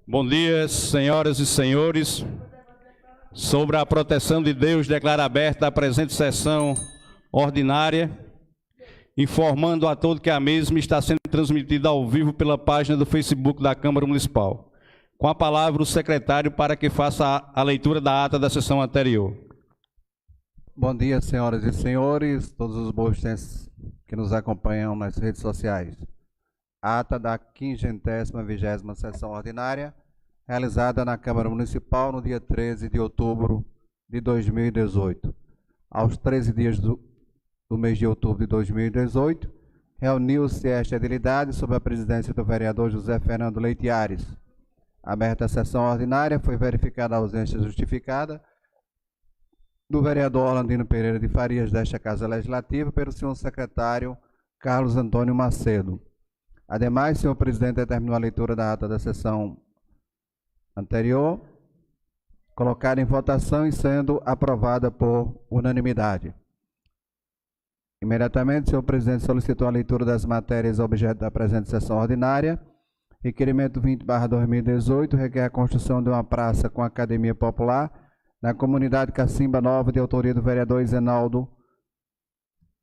Bom dia, senhoras e senhores. Sobre a proteção de Deus, declaro aberta a presente sessão ordinária, informando a todos que a mesma está sendo transmitida ao vivo pela página do Facebook da Câmara Municipal. Com a palavra o secretário para que faça a leitura da ata da sessão anterior. Bom dia, senhoras e senhores, todos os bovistenses que nos acompanham nas redes sociais. Ata da 520ª sessão ordinária, realizada na Câmara Municipal no dia 13 de outubro de 2018. Aos 13 dias do mês de outubro de 2018, reuniu-se esta edilidade sob a presidência do vereador José Fernando Leite Ares. Aberta a sessão ordinária, foi verificada a ausência justificada do vereador Orlandino Pereira de Farias desta Casa Legislativa pelo senhor secretário Carlos Antônio Macedo. Ademais, senhor presidente determinou a leitura da ata da sessão anterior, colocada em votação e sendo aprovada por unanimidade. Imediatamente, senhor presidente solicitou a leitura das matérias objeto da presente sessão ordinária. Requerimento 20/2018 requer a construção de uma praça com academia popular na comunidade Cacimba Nova, de autoria do vereador Isenaldo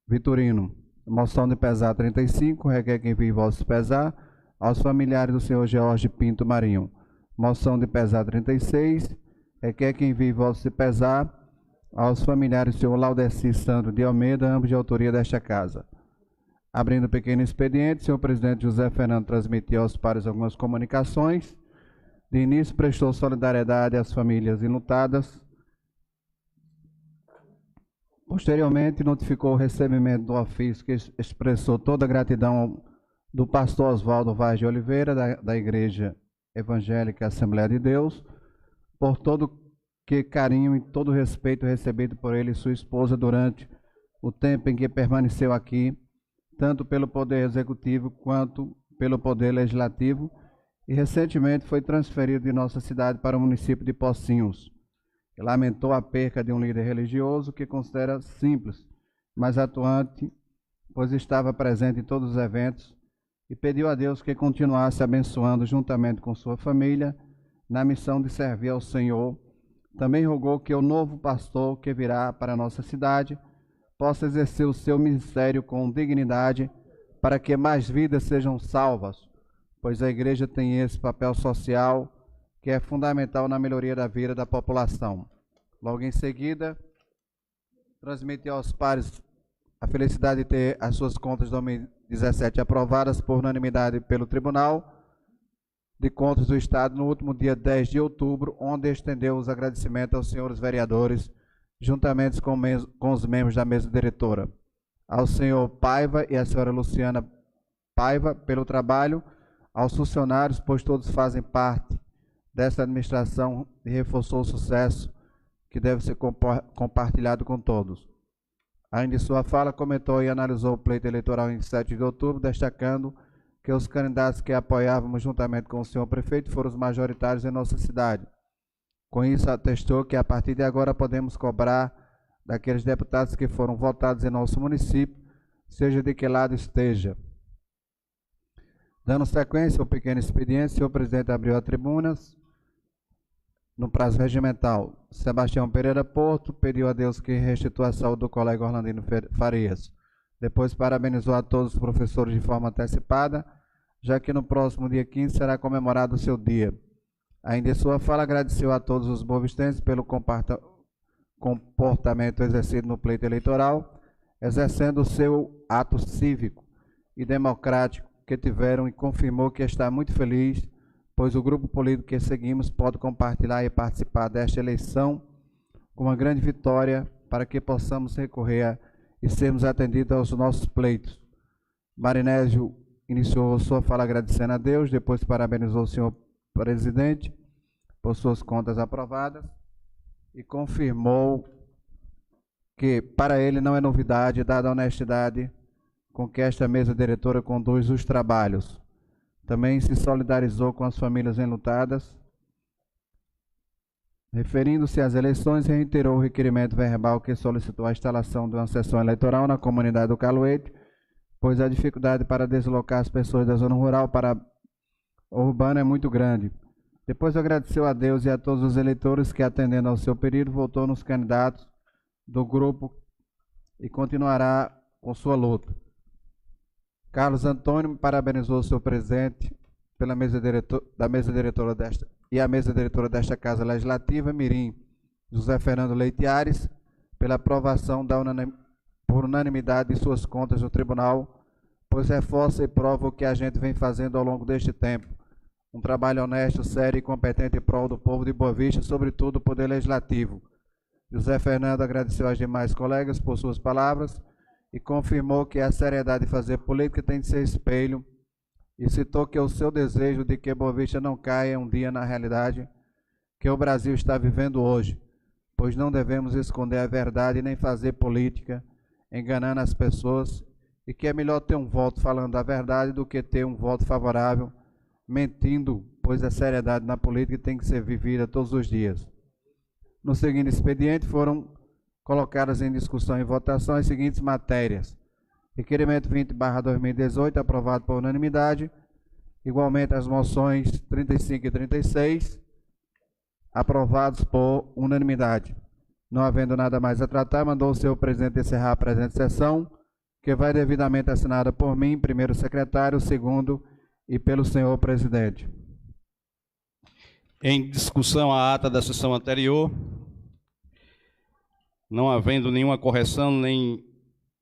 Vitorino. Moção de pesar 35, requer que envie votos de pesar aos familiares do senhor Jorge Pinto Marinho. Moção de pesar 36, requer que envie votos de pesar aos familiares do senhor Laudeci Sandro de Almeida, ambos de autoria desta casa. Abrindo o pequeno expediente, senhor presidente José Fernando transmitiu aos pares algumas comunicações. De início, prestou solidariedade às famílias enlutadas. Posteriormente, notificou o recebimento do ofício que expressou toda a gratidão do pastor Oswaldo Vaz de Oliveira, da Igreja Evangélica Assembleia de Deus, por todo que carinho e todo respeito recebido por ele e sua esposa durante o tempo em que permaneceu aqui, tanto pelo Poder Executivo quanto pelo Poder Legislativo, e recentemente foi transferido de nossa cidade para o município de Pocinhos. E lamentou a perca de um líder religioso que considera simples, mas atuante, pois estava presente em todos os eventos, e pediu a Deus que continuasse abençoando juntamente com sua família na missão de servir ao Senhor. Também rogou que o novo pastor que virá para a nossa cidade possa exercer o seu ministério com dignidade para que mais vidas sejam salvas, pois a igreja tem esse papel social que é fundamental na melhoria da vida da população. Logo em seguida, transmitiu aos pares a felicidade de ter as suas contas de 2017 aprovadas por unanimidade pelo Tribunal de Contas do Estado no último dia 10 de outubro, onde estendeu os agradecimentos aos senhores vereadores, juntamente com os membros da mesa diretora, ao senhor Paiva e à senhora Luciana Paiva pelo trabalho, aos funcionários, pois todos fazem parte dessa administração, e reforçou o sucesso que deve ser compartilhado com todos. Ainda em sua fala, comentou e analisou o pleito eleitoral em 7 de outubro, destacando que os candidatos que apoiávamos juntamente com o senhor prefeito foram os majoritários em nossa cidade. Com isso, atestou que a partir de agora podemos cobrar daqueles deputados que foram votados em nosso município, seja de que lado esteja. Dando sequência ao pequeno expediente, o senhor presidente abriu a tribuna no prazo regimental. Sebastião Pereira Porto pediu a Deus que restitua a saúde do colega Orlandino Farias. Depois parabenizou a todos os professores de forma antecipada, já que no próximo dia 15 será comemorado o seu dia. Ainda em sua fala, agradeceu a todos os bovistenses pelo comportamento exercido no pleito eleitoral, exercendo o seu ato cívico e democrático que tiveram, e confirmou que está muito feliz, pois o grupo político que seguimos pode compartilhar e participar desta eleição com uma grande vitória para que possamos recorrer e sermos atendidos aos nossos pleitos. Marinésio iniciou sua fala agradecendo a Deus, depois parabenizou o senhor presidente por suas contas aprovadas e confirmou que para ele não é novidade, dada a honestidade com que esta mesa diretora conduz os trabalhos. Também se solidarizou com as famílias enlutadas. Referindo-se às eleições, reiterou o requerimento verbal que solicitou a instalação de uma sessão eleitoral na comunidade do Caluete, pois a dificuldade para deslocar as pessoas da zona rural para a urbana é muito grande. Depois agradeceu a Deus e a todos os eleitores que, atendendo ao seu pedido, votou nos candidatos do grupo e continuará com sua luta. Carlos Antônio parabenizou o seu presidente pela mesa diretora desta Casa Legislativa, Mirim José Fernando Leite Ares, pela aprovação por unanimidade de suas contas do tribunal, pois reforça e prova o que a gente vem fazendo ao longo deste tempo. Um trabalho honesto, sério e competente em prol do povo de Boa Vista, sobretudo o Poder Legislativo. José Fernando agradeceu aos demais colegas por suas palavras e confirmou que a seriedade de fazer política tem de ser espelho e citou que o seu desejo de que Boa Vista não caia um dia na realidade que o Brasil está vivendo hoje, pois não devemos esconder a verdade nem fazer política enganando as pessoas e que é melhor ter um voto falando a verdade do que ter um voto favorável mentindo, pois a seriedade na política tem que ser vivida todos os dias. No seguinte expediente foram colocadas em discussão e votação as seguintes matérias: requerimento 20/2018, aprovado por unanimidade. Igualmente as moções 35 e 36, aprovados por unanimidade. Não havendo nada mais a tratar, mandou o senhor presidente encerrar a presente sessão, que vai devidamente assinada por mim, primeiro secretário, segundo e pelo senhor presidente. Em discussão a ata da sessão anterior, não havendo nenhuma correção nem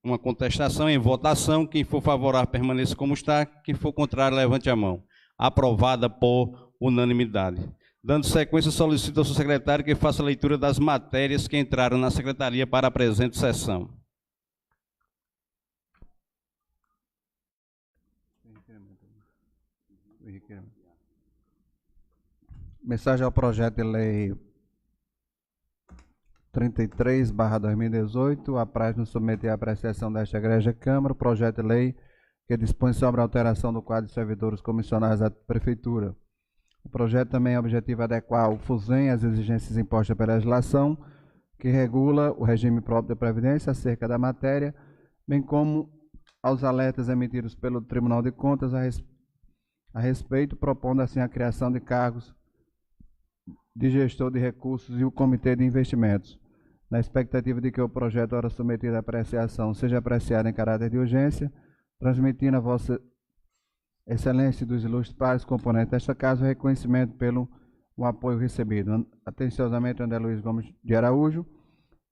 uma contestação, em votação, quem for favorável permaneça como está, quem for contrário levante a mão. Aprovada por unanimidade. Dando sequência, solicito ao seu secretário que faça a leitura das matérias que entraram na secretaria para a presente sessão. Mensagem ao projeto de lei 33/2018, apraz nos submeter à apreciação desta Igreja Câmara o projeto de lei que dispõe sobre a alteração do quadro de servidores comissionados da Prefeitura. O projeto também é objetivo adequar o FUSEM às exigências impostas pela legislação, que regula o regime próprio da Previdência acerca da matéria, bem como aos alertas emitidos pelo Tribunal de Contas a respeito, propondo assim a criação de cargos de gestor de recursos e o Comitê de Investimentos, na expectativa de que o projeto, ora submetido à apreciação, seja apreciado em caráter de urgência, transmitindo a Vossa Excelência dos ilustres pares componentes desta casa o reconhecimento pelo apoio recebido. Atenciosamente, André Luiz Gomes de Araújo.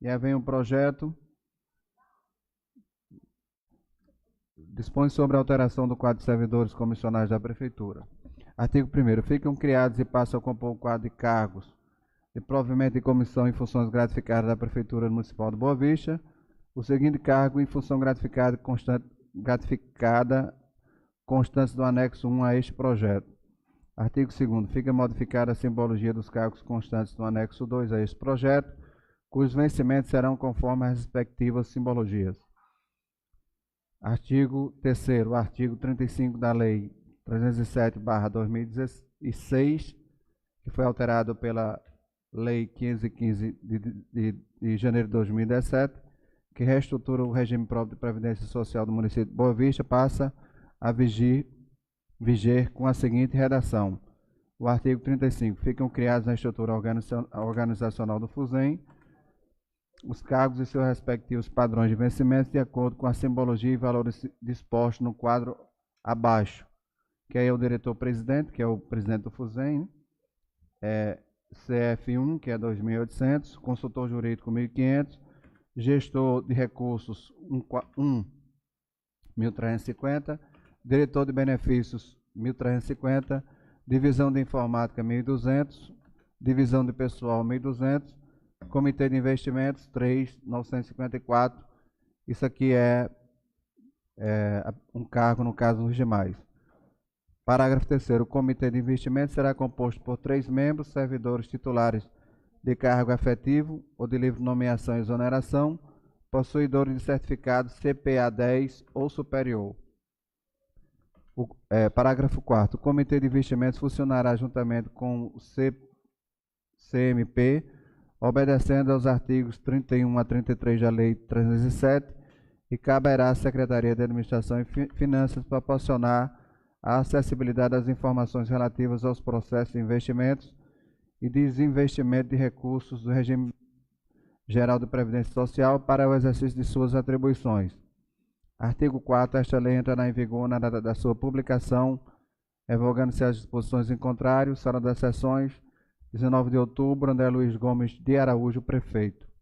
E aí vem o projeto. Dispõe sobre a alteração do quadro de servidores comissionados da Prefeitura. Artigo 1º. Ficam criados e passam a compor o quadro de cargos de provimento de comissão em funções gratificadas da Prefeitura Municipal de Boa Vista o seguinte cargo em função gratificada constantes do anexo 1 a este projeto. Artigo 2º. Fica modificada a simbologia dos cargos constantes do anexo 2 a este projeto, cujos vencimentos serão conforme as respectivas simbologias. Artigo 3º. O artigo 35 da Lei 307/2016, que foi alterado pela Lei 515 de janeiro de 2017, que reestrutura o regime próprio de previdência social do município de Boa Vista, passa a viger com a seguinte redação. O artigo 35. Ficam criados na estrutura organizacional do FUSEM os cargos e seus respectivos padrões de vencimento de acordo com a simbologia e valores dispostos no quadro abaixo, que é o diretor-presidente, que é o presidente do FUSEM, CF1, que é 2.800, consultor jurídico 1.500, gestor de recursos 1.350, diretor de benefícios 1.350, divisão de informática 1.200, divisão de pessoal 1.200, comitê de investimentos 3.954. Isso aqui é um cargo no caso dos demais. Parágrafo 3º. O comitê de investimentos será composto por 3 membros, servidores titulares de cargo efetivo ou de livre nomeação e exoneração, possuidores de certificado CPA 10 ou superior. Parágrafo 4º. O Comitê de Investimentos funcionará juntamente com o CMP, obedecendo aos artigos 31 a 33 da Lei 307 e caberá à Secretaria de Administração e Finanças proporcionar a acessibilidade às informações relativas aos processos de investimentos e desinvestimento de recursos do regime geral de Previdência Social para o exercício de suas atribuições. Artigo 4º. Esta lei entrará em vigor na data da sua publicação, revogando-se as disposições em contrário. Sala das Sessões, 19 de outubro, André Luiz Gomes de Araújo, prefeito.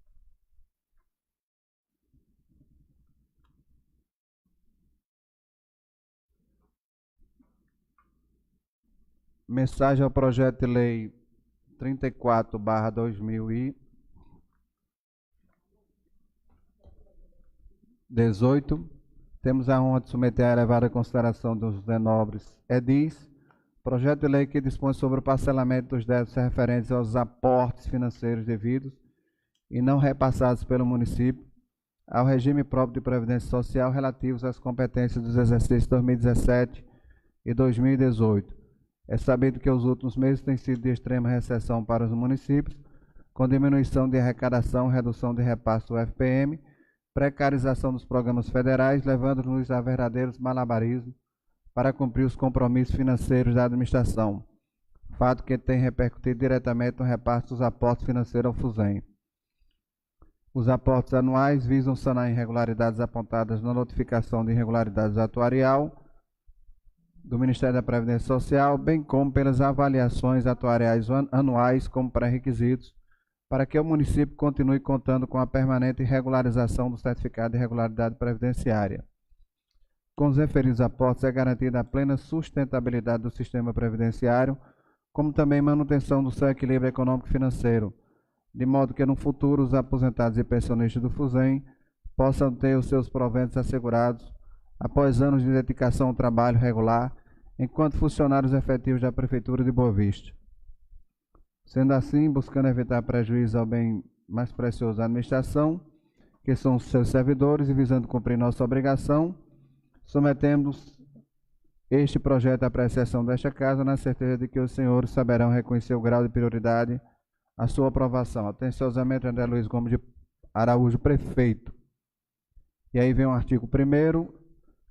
Mensagem ao projeto de lei 34/2018. Temos a honra de submeter à elevada consideração dos nobres edis projeto de lei que dispõe sobre o parcelamento dos débitos referentes aos aportes financeiros devidos e não repassados pelo município ao regime próprio de Previdência Social relativos às competências dos exercícios 2017 e 2018. É sabido que os últimos meses têm sido de extrema recessão para os municípios, com diminuição de arrecadação, redução de repasse do FPM, precarização dos programas federais, levando-nos a verdadeiros malabarismos para cumprir os compromissos financeiros da administração, fato que tem repercutido diretamente no repasse dos aportes financeiros ao FUSEM. Os aportes anuais visam sanar irregularidades apontadas na notificação de irregularidades atuarial do Ministério da Previdência Social, bem como pelas avaliações atuariais anuais como pré-requisitos, para que o município continue contando com a permanente regularização do certificado de regularidade previdenciária. Com os referidos aportes é garantida a plena sustentabilidade do sistema previdenciário, como também manutenção do seu equilíbrio econômico e financeiro, de modo que no futuro os aposentados e pensionistas do FUSEM possam ter os seus proventos assegurados após anos de dedicação ao trabalho regular, enquanto funcionários efetivos da Prefeitura de Boa Vista. Sendo assim, buscando evitar prejuízo ao bem mais precioso da administração, que são os seus servidores, e visando cumprir nossa obrigação, submetemos este projeto à apreciação desta Casa, na certeza de que os senhores saberão reconhecer o grau de prioridade à sua aprovação. Atenciosamente, André Luiz Gomes de Araújo, prefeito. E aí vem o artigo 1º.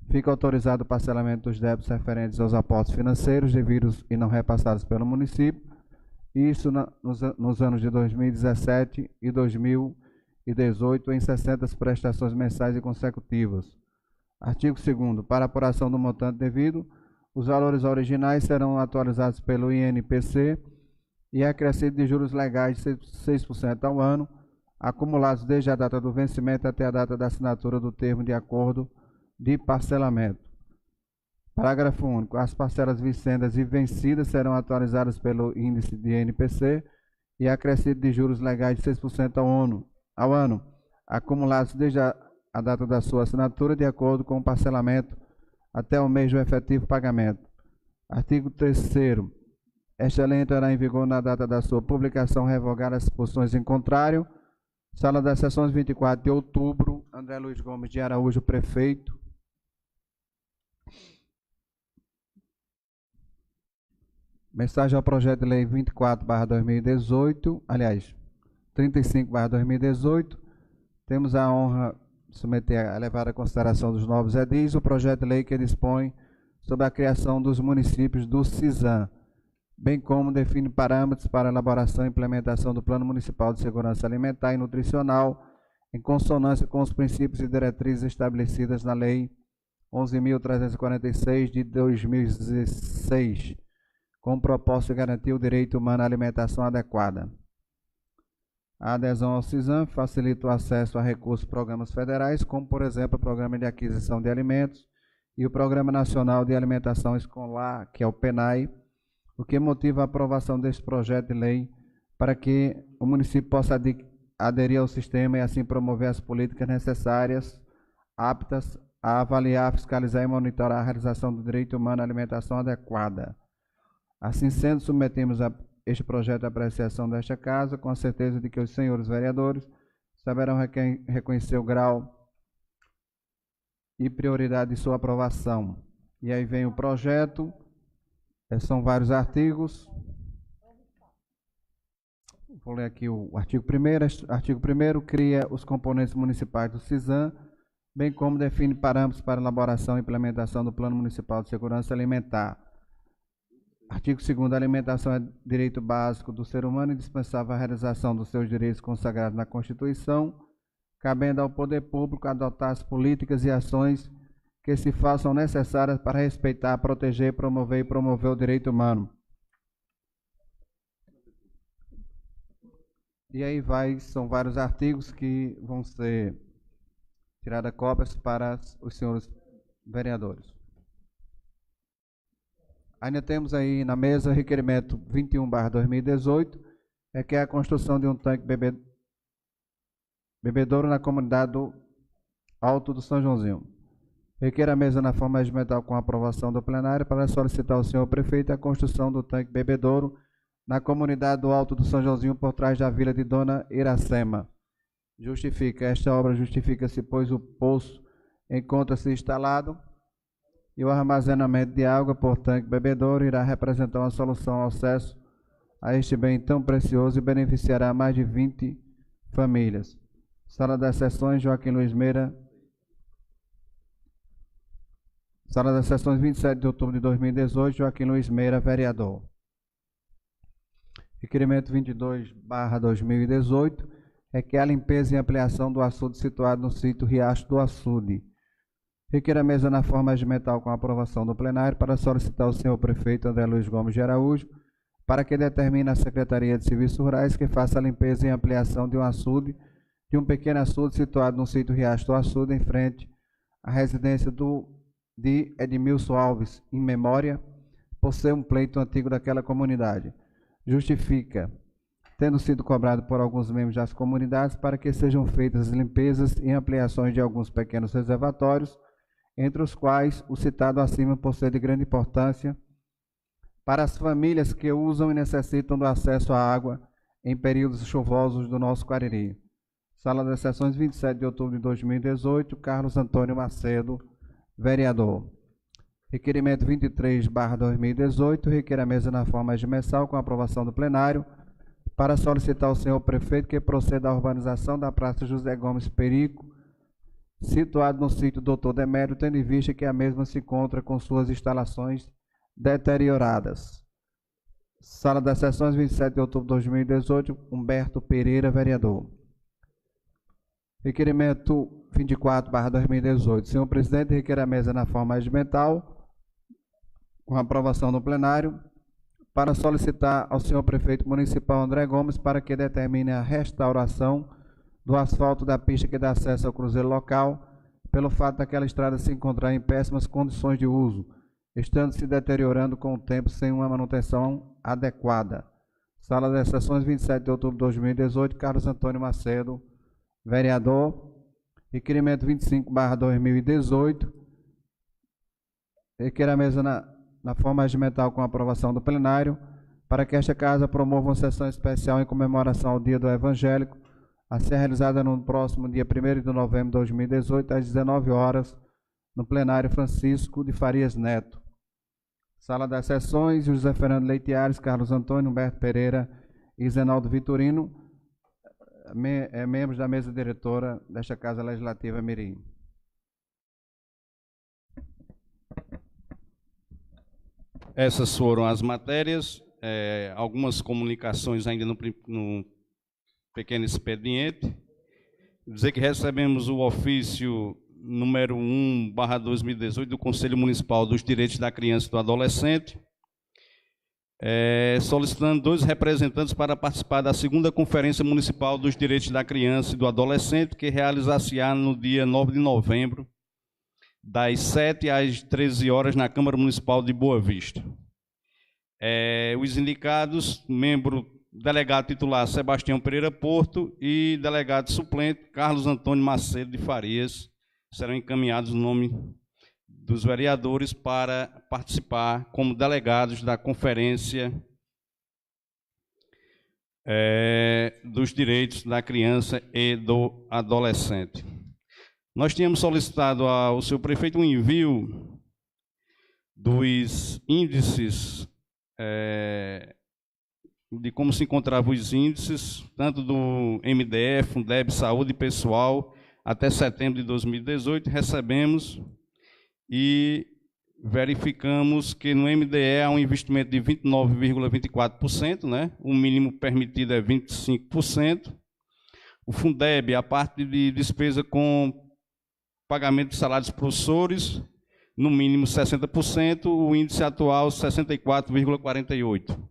Fica autorizado o parcelamento dos débitos referentes aos aportes financeiros devidos e não repassados pelo município, isso nos anos de 2017 e 2018 em 60 prestações mensais e consecutivas. Artigo 2º. Para apuração do montante devido, os valores originais serão atualizados pelo INPC e acrescido de juros legais de 6% ao ano, acumulados desde a data do vencimento até a data da assinatura do termo de acordo de parcelamento. Parágrafo único. As parcelas vincendas e vencidas serão atualizadas pelo índice de INPC e acrescido de juros legais de 6% ao ano, acumulados desde a data da sua assinatura, de acordo com o parcelamento, até o mês do efetivo pagamento. Artigo 3º. Esta lei entrará em vigor na data da sua publicação, revogar as disposições em contrário. Sala das Sessões, 24 de outubro, André Luiz Gomes de Araújo, prefeito. Mensagem ao projeto de lei 24/2018, aliás, 35/2018. Temos a honra de submeter a elevada consideração dos nobres edis o projeto de lei que dispõe sobre a criação dos municípios do CISAM, bem como define parâmetros para a elaboração e implementação do Plano Municipal de Segurança Alimentar e Nutricional, em consonância com os princípios e diretrizes estabelecidas na Lei 11.346 de 2016, com o propósito de garantir o direito humano à alimentação adequada. A adesão ao CISAM facilita o acesso a recursos e programas federais, como, por exemplo, o Programa de Aquisição de Alimentos e o Programa Nacional de Alimentação Escolar, que é o PNAE, o que motiva a aprovação deste projeto de lei para que o município possa aderir ao sistema e assim promover as políticas necessárias, aptas a avaliar, fiscalizar e monitorar a realização do direito humano à alimentação adequada. Assim sendo, submetemos este projeto à apreciação desta Casa, com a certeza de que os senhores vereadores saberão reconhecer o grau e prioridade de sua aprovação. E aí vem o projeto, são vários artigos. Vou ler aqui o artigo 1º. Artigo 1º, cria os componentes municipais do CISAM, bem como define parâmetros para elaboração e implementação do Plano Municipal de Segurança Alimentar. Artigo 2º, a alimentação é direito básico do ser humano e indispensável à realização dos seus direitos consagrados na Constituição, cabendo ao poder público adotar as políticas e ações que se façam necessárias para respeitar, proteger, promover e promover o direito humano. E aí são vários artigos que vão ser tiradas cópias para os senhores vereadores. Ainda temos aí na mesa o requerimento 21/2018, que é a construção de um tanque bebedouro na comunidade do Alto do São Joãozinho. Requer a mesa na forma regimental com aprovação do plenário para solicitar ao senhor prefeito a construção do tanque bebedouro na comunidade do Alto do São Joãozinho por trás da vila de Dona Iracema. Esta obra justifica-se, pois o poço encontra-se instalado e o armazenamento de água por tanque bebedouro irá representar uma solução ao acesso a este bem tão precioso e beneficiará mais de 20 famílias. Sala das Sessões, Joaquim Luiz Meira. Sala das Sessões, 27 de outubro de 2018, Joaquim Luiz Meira, vereador. Requerimento 22/2018 que é a limpeza e ampliação do açude situado no sítio Riacho do Açude. Requer a mesa na forma regimental com aprovação do plenário para solicitar ao senhor prefeito André Luiz Gomes de Araújo para que determine a Secretaria de Serviços Rurais que faça a limpeza e ampliação de um pequeno açude situado no sítio Riacho do Açude, em frente à residência de Edmilson Alves, em memória, por ser um pleito antigo daquela comunidade. Justifica, tendo sido cobrado por alguns membros das comunidades para que sejam feitas limpezas e ampliações de alguns pequenos reservatórios, entre os quais o citado acima por ser de grande importância para as famílias que usam e necessitam do acesso à água em períodos chuvosos do nosso Cariri. Sala das Sessões, 27 de outubro de 2018, Carlos Antônio Macedo, vereador. Requerimento 23/2018, requer a mesa na forma regimental com aprovação do plenário para solicitar ao senhor prefeito que proceda à urbanização da Praça José Gomes Perico, situado no sítio Doutor Demério, tendo em vista que a mesma se encontra com suas instalações deterioradas. Sala das Sessões, 27 de outubro de 2018, Humberto Pereira, vereador. Requerimento 24/2018. Senhor presidente, requer a mesa na forma regimental, com aprovação do plenário, para solicitar ao senhor prefeito municipal André Gomes para que determine a restauração do asfalto da pista que dá acesso ao cruzeiro local, pelo fato daquela estrada se encontrar em péssimas condições de uso, estando se deteriorando com o tempo sem uma manutenção adequada. Sala das Sessões, 27 de outubro de 2018, Carlos Antônio Macedo, vereador. Requerimento 25/2018, requer a mesa na forma regimental com aprovação do plenário, para que esta casa promova uma sessão especial em comemoração ao Dia do Evangélico, a ser realizada no próximo dia 1º de novembro de 2018, às 19 horas, no plenário Francisco de Farias Neto. Sala das Sessões, José Fernando Leite Ares, Carlos Antônio, Humberto Pereira e Zenaldo Vitorino, membros da mesa diretora desta Casa Legislativa Mirim. Essas foram as matérias, algumas comunicações ainda no pequeno expediente. Dizer que recebemos o ofício número 1/2018 do Conselho Municipal dos Direitos da Criança e do Adolescente, solicitando 2 representantes para participar da 2ª Conferência Municipal dos Direitos da Criança e do Adolescente, que realizar-se-á no dia 9 de novembro, das 7 às 13 horas, na Câmara Municipal de Boa Vista. Os indicados, delegado titular Sebastião Pereira Porto e delegado suplente Carlos Antônio Macedo de Farias, serão encaminhados no nome dos vereadores para participar como delegados da Conferência dos Direitos da Criança e do Adolescente. Nós tínhamos solicitado ao senhor prefeito um envio dos índices, de como se encontravam os índices, tanto do MDF, Fundeb, Saúde Pessoal, até setembro de 2018, recebemos e verificamos que no MDE há um investimento de 29,24%, né? O mínimo permitido é 25%. O Fundeb, a parte de despesa com pagamento de salários dos professores, no mínimo 60%, o índice atual 64,48%.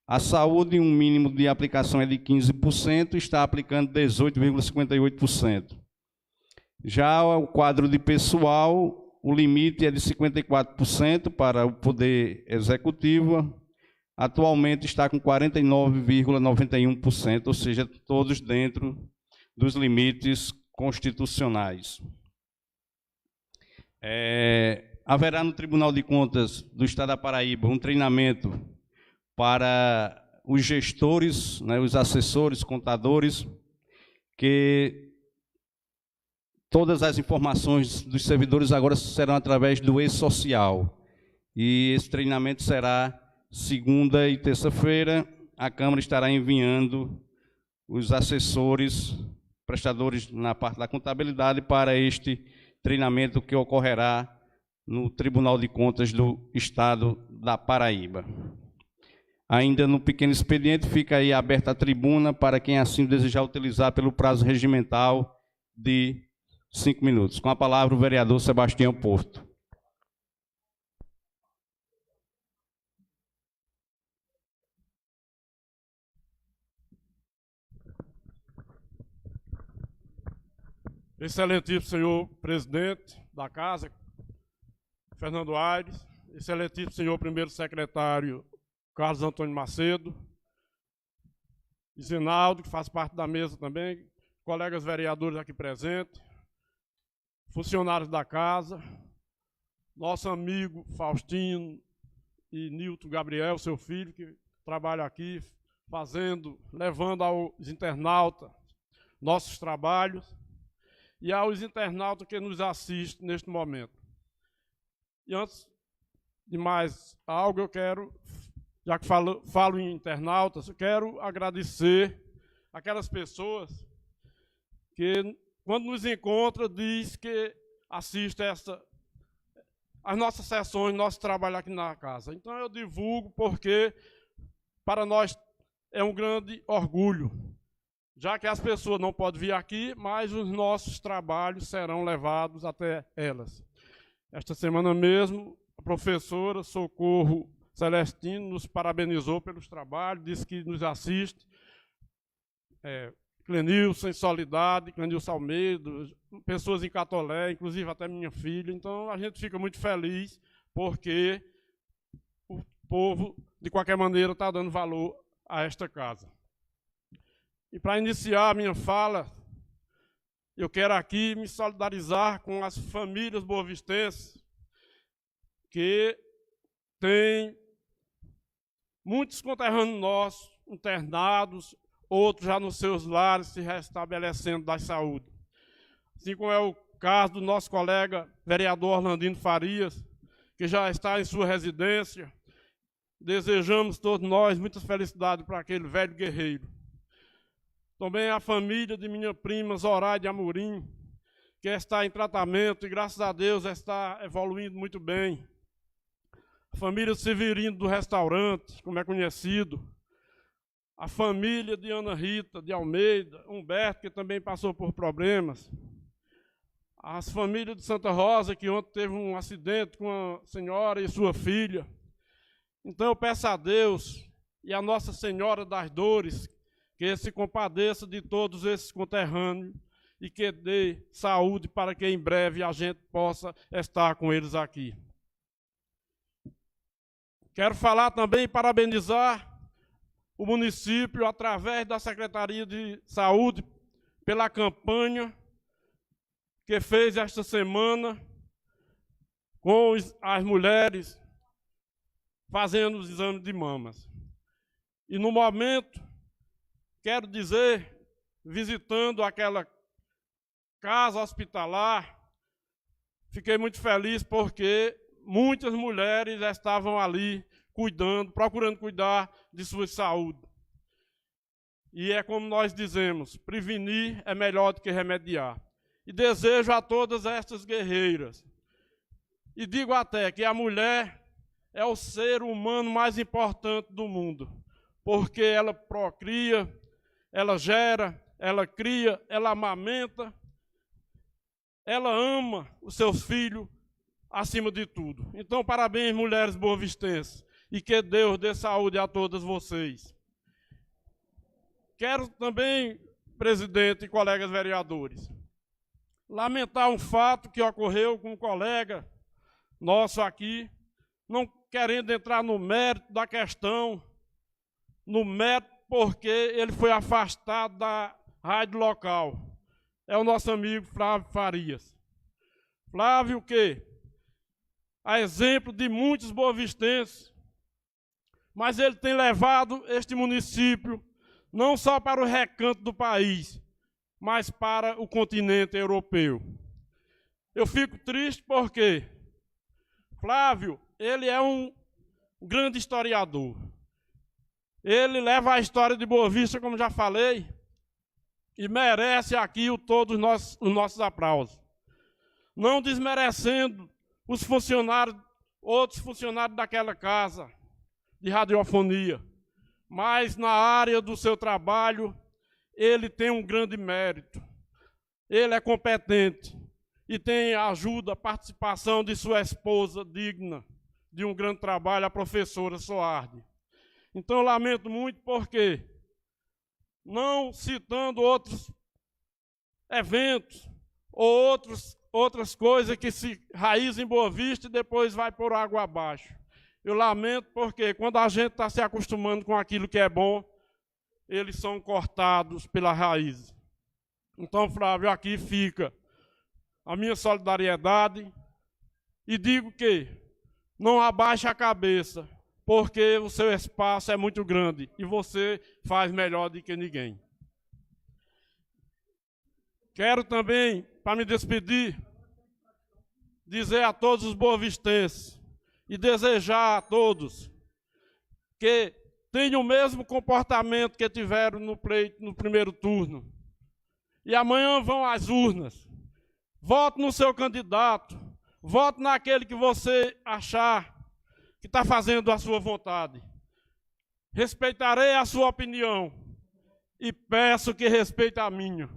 A saúde, um mínimo de aplicação é de 15%, está aplicando 18,58%. Já o quadro de pessoal, o limite é de 54% para o Poder Executivo, atualmente está com 49,91%, ou seja, todos dentro dos limites constitucionais. Haverá no Tribunal de Contas do Estado da Paraíba um treinamento para os gestores, né, os assessores, contadores, que todas as informações dos servidores agora serão através do e-social. E esse treinamento será segunda e terça-feira. A Câmara estará enviando os assessores, prestadores na parte da contabilidade para este treinamento que ocorrerá no Tribunal de Contas do Estado da Paraíba. Ainda no pequeno expediente, fica aí aberta a tribuna para quem assim desejar utilizar pelo prazo regimental de 5 minutos. Com a palavra o vereador Sebastião Porto. Excelentíssimo senhor presidente da Casa, Fernando Aires, excelentíssimo senhor primeiro secretário Carlos Antônio Macedo, Zinaldo, que faz parte da mesa também, colegas vereadores aqui presentes, funcionários da Casa, nosso amigo Faustino e Nilton Gabriel, seu filho, que trabalha aqui, levando aos internautas nossos trabalhos, e aos internautas que nos assistem neste momento. E antes de mais algo, eu quero, já que falo em internautas, eu quero agradecer aquelas pessoas que, quando nos encontram, diz que assistem as nossas sessões, nosso trabalho aqui na casa. Então eu divulgo porque para nós é um grande orgulho, já que as pessoas não podem vir aqui, mas os nossos trabalhos serão levados até elas. Esta semana mesmo, a professora Socorro Celestino nos parabenizou pelos trabalhos, disse que nos assiste, Clenilson em Solidade, Clenilson Almeida, pessoas em Catolé, inclusive até minha filha. Então a gente fica muito feliz porque o povo, de qualquer maneira, está dando valor a esta casa. E para iniciar a minha fala, eu quero aqui me solidarizar com as famílias boavistenses que têm muitos conterrâneos nossos internados, outros já nos seus lares se restabelecendo da saúde. Assim como é o caso do nosso colega vereador Orlandino Farias, que já está em sua residência. Desejamos todos nós muita felicidade para aquele velho guerreiro. Também a família de minha prima Zoraide Amorim, que está em tratamento e, graças a Deus, está evoluindo muito bem. A família Severino do Restaurante, como é conhecido. A família de Ana Rita de Almeida, Humberto, que também passou por problemas. As famílias de Santa Rosa, que ontem teve um acidente com a senhora e sua filha. Então eu peço a Deus e a Nossa Senhora das Dores que se compadeça de todos esses conterrâneos e que dê saúde para que em breve a gente possa estar com eles aqui. Quero falar também e parabenizar o município, através da Secretaria de Saúde, pela campanha que fez esta semana com as mulheres fazendo os exames de mamas. E no momento, quero dizer, visitando aquela casa hospitalar, fiquei muito feliz porque muitas mulheres estavam ali cuidando, procurando cuidar de sua saúde. E é como nós dizemos, prevenir é melhor do que remediar. e desejo a todas estas guerreiras. E digo até que a mulher é o ser humano mais importante do mundo, porque ela procria, ela gera, ela cria, ela amamenta, ela ama os seus filhos acima de tudo. Então, parabéns, mulheres boavistenses, e que Deus dê saúde a todas vocês. Quero também, presidente e colegas vereadores, lamentar um fato que ocorreu com um colega nosso aqui, não querendo entrar no mérito da questão, no mérito porque ele foi afastado da rádio local. É o nosso amigo Flávio Farias. Flávio que, a exemplo de muitos boavistenses, mas ele tem levado este município não só para o recanto do país, mas para o continente europeu. Eu fico triste porque Flávio, ele é um grande historiador. Ele leva a história de Boa Vista, como já falei, e merece aqui todos os nossos aplausos. Não desmerecendo os funcionários, outros funcionários daquela casa de radiofonia, mas na área do seu trabalho, ele tem um grande mérito. Ele é competente e tem a ajuda, a participação de sua esposa digna de um grande trabalho, a professora Soardi. Então, eu lamento muito porque, não citando outros eventos ou outras coisas que se raizam em Boa Vista e depois vai por água abaixo. Eu lamento porque, quando a gente está se acostumando com aquilo que é bom, eles são cortados pela raiz. Então, Flávio, aqui fica a minha solidariedade e digo que não abaixe a cabeça, porque o seu espaço é muito grande e você faz melhor do que ninguém. Quero também, para me despedir, dizer a todos os boavistenses e desejar a todos que tenham o mesmo comportamento que tiveram no pleito, no primeiro turno. E amanhã vão às urnas. Vote no seu candidato. Vote naquele que você achar que está fazendo a sua vontade. Respeitarei a sua opinião e peço que respeite a minha.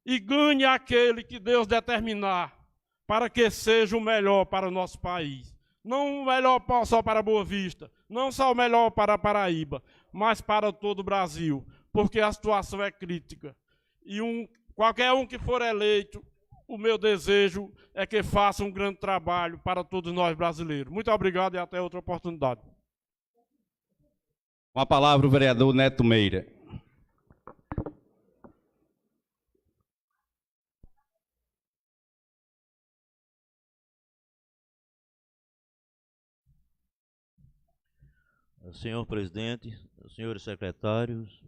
E ganhe aquele que Deus determinar para que seja o melhor para o nosso país. Não o melhor só para Boa Vista, não só o melhor para a Paraíba, mas para todo o Brasil, porque a situação é crítica. E qualquer um que for eleito, o meu desejo é que faça um grande trabalho para todos nós brasileiros. Muito obrigado e até outra oportunidade. Com a palavra o vereador Neto Meira. Senhor presidente, senhores secretários,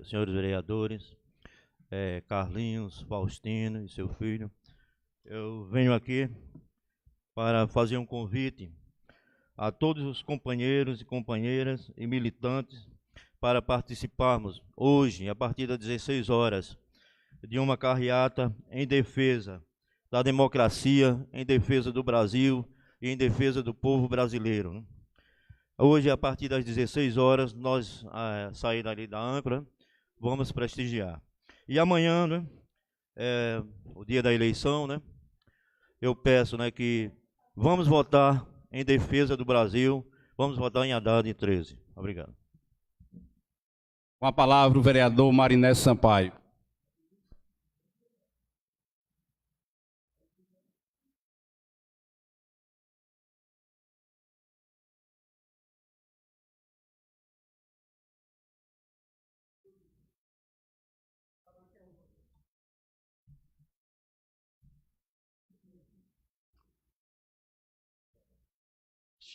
senhores vereadores, Carlinhos, Faustino e seu filho, eu venho aqui para fazer um convite a todos os companheiros e companheiras e militantes para participarmos hoje, a partir das 16 horas, de uma carreata em defesa da democracia, em defesa do Brasil e em defesa do povo brasileiro. Hoje, a partir das 16 horas, nós, saindo ali da âncora, vamos prestigiar. E amanhã, né, o dia da eleição, né, eu peço, né, que vamos votar em defesa do Brasil, vamos votar em Haddad em 13. Obrigado. Com a palavra o vereador Marinés Sampaio.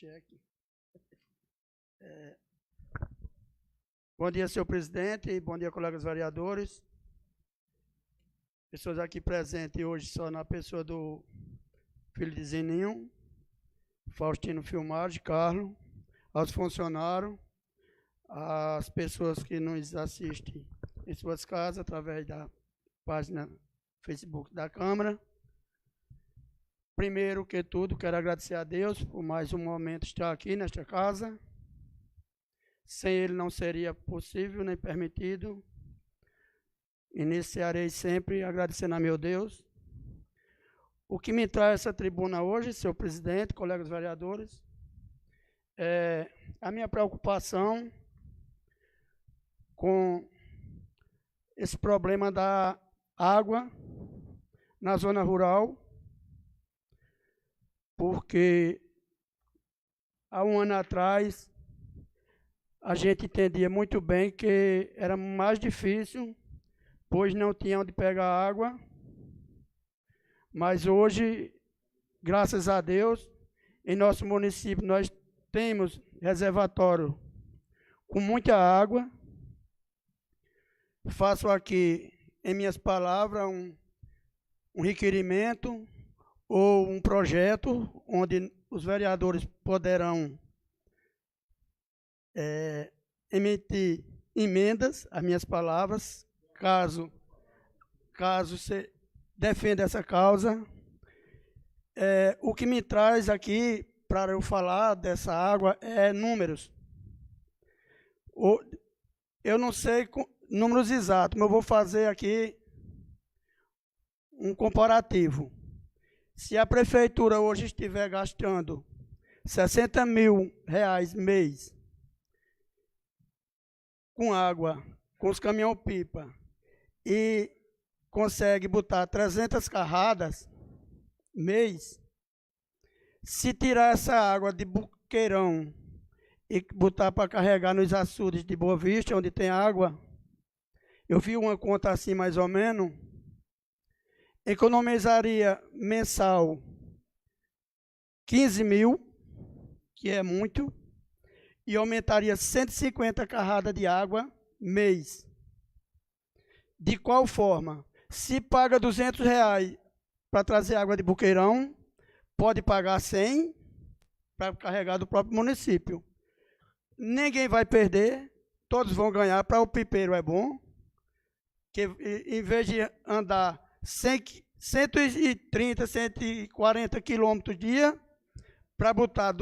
Cheque. Bom dia, senhor presidente, e bom dia, colegas vereadores. Pessoas aqui presentes hoje só na pessoa do filho de Zininho, Faustino Filmagem, Carlos, aos funcionários, às pessoas que nos assistem em suas casas, através da página Facebook da Câmara. Primeiro que tudo, quero agradecer a Deus por mais um momento estar aqui nesta casa. Sem Ele não seria possível nem permitido. Iniciarei sempre agradecendo a meu Deus. O que me traz essa tribuna hoje, senhor presidente, colegas vereadores, é a minha preocupação com esse problema da água na zona rural, porque há um ano atrás a gente entendia muito bem que era mais difícil, pois não tinha onde pegar água, mas hoje, graças a Deus, em nosso município nós temos reservatório com muita água. Faço aqui, em minhas palavras, um requerimento ou um projeto onde os vereadores poderão emitir emendas às minhas palavras, caso se defenda essa causa. O que me traz aqui para eu falar dessa água é números. Eu não sei números exatos, mas eu vou fazer aqui um comparativo. Se a prefeitura hoje estiver gastando R$60 mil mês com água, com os caminhão-pipa, e consegue botar 300 carradas mês, se tirar essa água de Buqueirão e botar para carregar nos açudes de Boa Vista, onde tem água, eu vi uma conta assim mais ou menos, economizaria mensal 15 mil, que é muito, e aumentaria 150 carradas de água mês. De qual forma? Se paga R$200 para trazer água de Buqueirão, pode pagar 100 para carregar do próprio município. Ninguém vai perder, todos vão ganhar. Para o pipeiro é bom, que em vez de andar 130, 140 quilômetros dia, para botar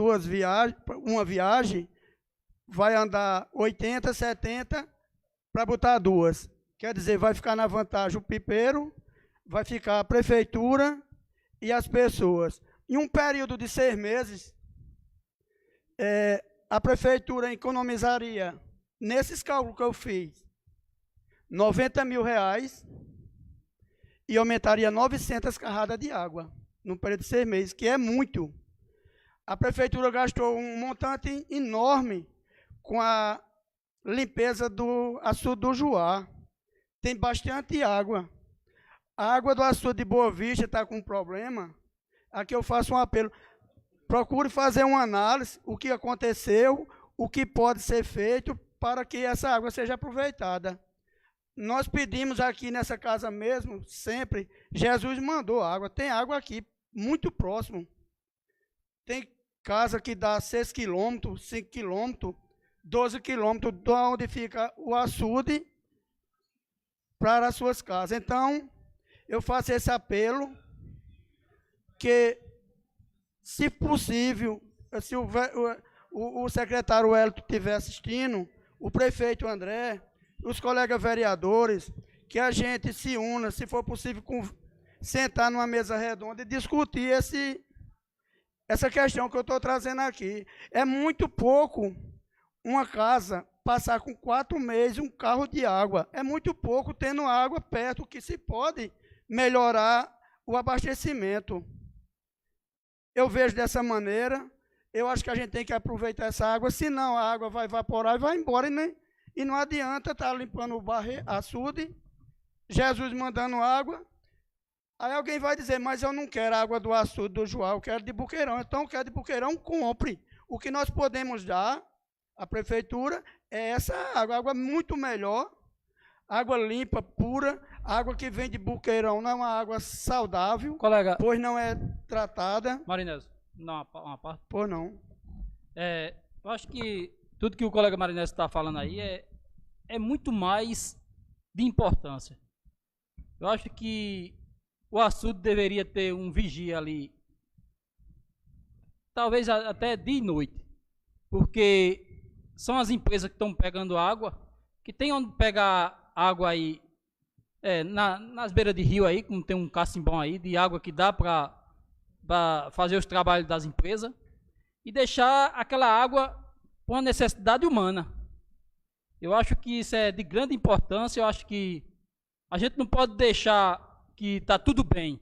uma viagem, vai andar 80, 70 para botar duas. Quer dizer, vai ficar na vantagem o pipeiro, vai ficar a prefeitura e as pessoas. Em um período de 6 meses, a prefeitura economizaria, nesses cálculos que eu fiz, R$90 mil e aumentaria 900 carradas de água num período de 6 meses, que é muito. A prefeitura gastou um montante enorme com a limpeza do açude do Juá. Tem bastante água. A água do açude de Boa Vista está com problema. Aqui eu faço um apelo. Procure fazer uma análise, o que aconteceu, o que pode ser feito para que essa água seja aproveitada. Nós pedimos aqui nessa casa mesmo, sempre, Jesus mandou água. Tem água aqui, muito próximo. Tem casa que dá 6 quilômetros, 5 quilômetros, 12 quilômetros de onde fica o açude para as suas casas. Então, eu faço esse apelo que, se possível, se o secretário Wellington estiver assistindo, o prefeito André, os colegas vereadores, que a gente se una, se for possível, sentar numa mesa redonda e discutir essa questão que eu estou trazendo aqui. É muito pouco uma casa passar com 4 meses um carro de água. É muito pouco tendo água perto, que se pode melhorar o abastecimento. Eu vejo dessa maneira. Eu acho que a gente tem que aproveitar essa água, senão a água vai evaporar e vai embora, e não adianta estar limpando o açude, Jesus mandando água. Aí alguém vai dizer, mas eu não quero água do açude do João, eu quero de Buqueirão. Então, eu quero de Buqueirão, compre. O que nós podemos dar à prefeitura é essa água muito melhor, água limpa, pura, água que vem de Buqueirão, não é uma água saudável, colega, pois não é tratada. Marinésio, não, uma parte. Pois não. Eu acho que tudo que o colega Marinésio está falando aí é muito mais de importância. Eu acho que o açude deveria ter um vigia ali, talvez até dia e noite, porque são as empresas que estão pegando água, que tem onde pegar água aí, nas beiras de rio aí, como tem um cacimbão aí, de água que dá para fazer os trabalhos das empresas, e deixar aquela água com a necessidade humana. Eu acho que isso é de grande importância, eu acho que a gente não pode deixar que está tudo bem.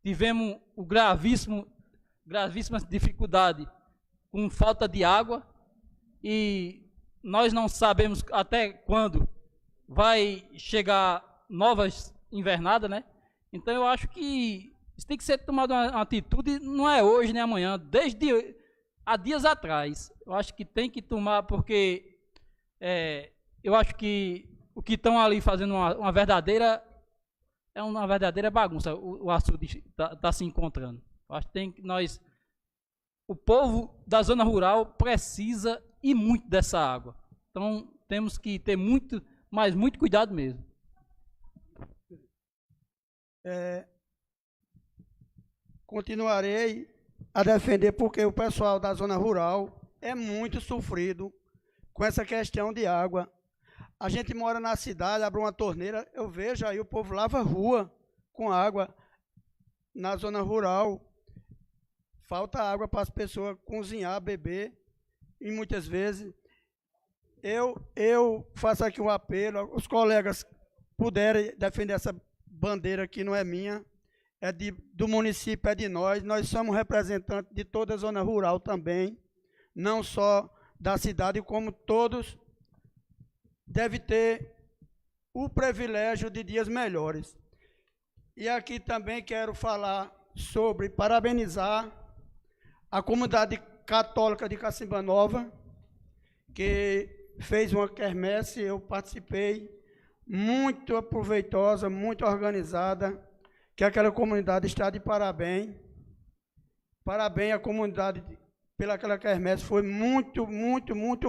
Tivemos o gravíssima dificuldade com falta de água e nós não sabemos até quando vai chegar novas invernadas, né? Então eu acho que isso tem que ser tomado uma atitude, não é hoje nem amanhã, desde há dias atrás. Eu acho que tem que tomar, porque eu acho que o que estão ali fazendo uma verdadeira bagunça, o açude está se encontrando. Eu acho que o povo da zona rural precisa e muito dessa água. Então temos que ter muito cuidado mesmo. Continuarei a defender, porque o pessoal da zona rural é muito sofrido com essa questão de água. A gente mora na cidade, abre uma torneira, eu vejo aí o povo lava a rua com água. Na zona rural, falta água para as pessoas cozinhar, beber, e muitas vezes eu faço aqui um apelo, os colegas puderem defender essa bandeira que não é minha, do município, é de nós somos representantes de toda a zona rural também, não só da cidade, como todos devem ter o privilégio de dias melhores. E aqui também quero falar parabenizar a comunidade católica de Cacimba Nova, que fez uma quermesse, eu participei, muito proveitosa, muito organizada, que aquela comunidade está de parabéns. Parabéns à comunidade pelaquela quermesse, foi muito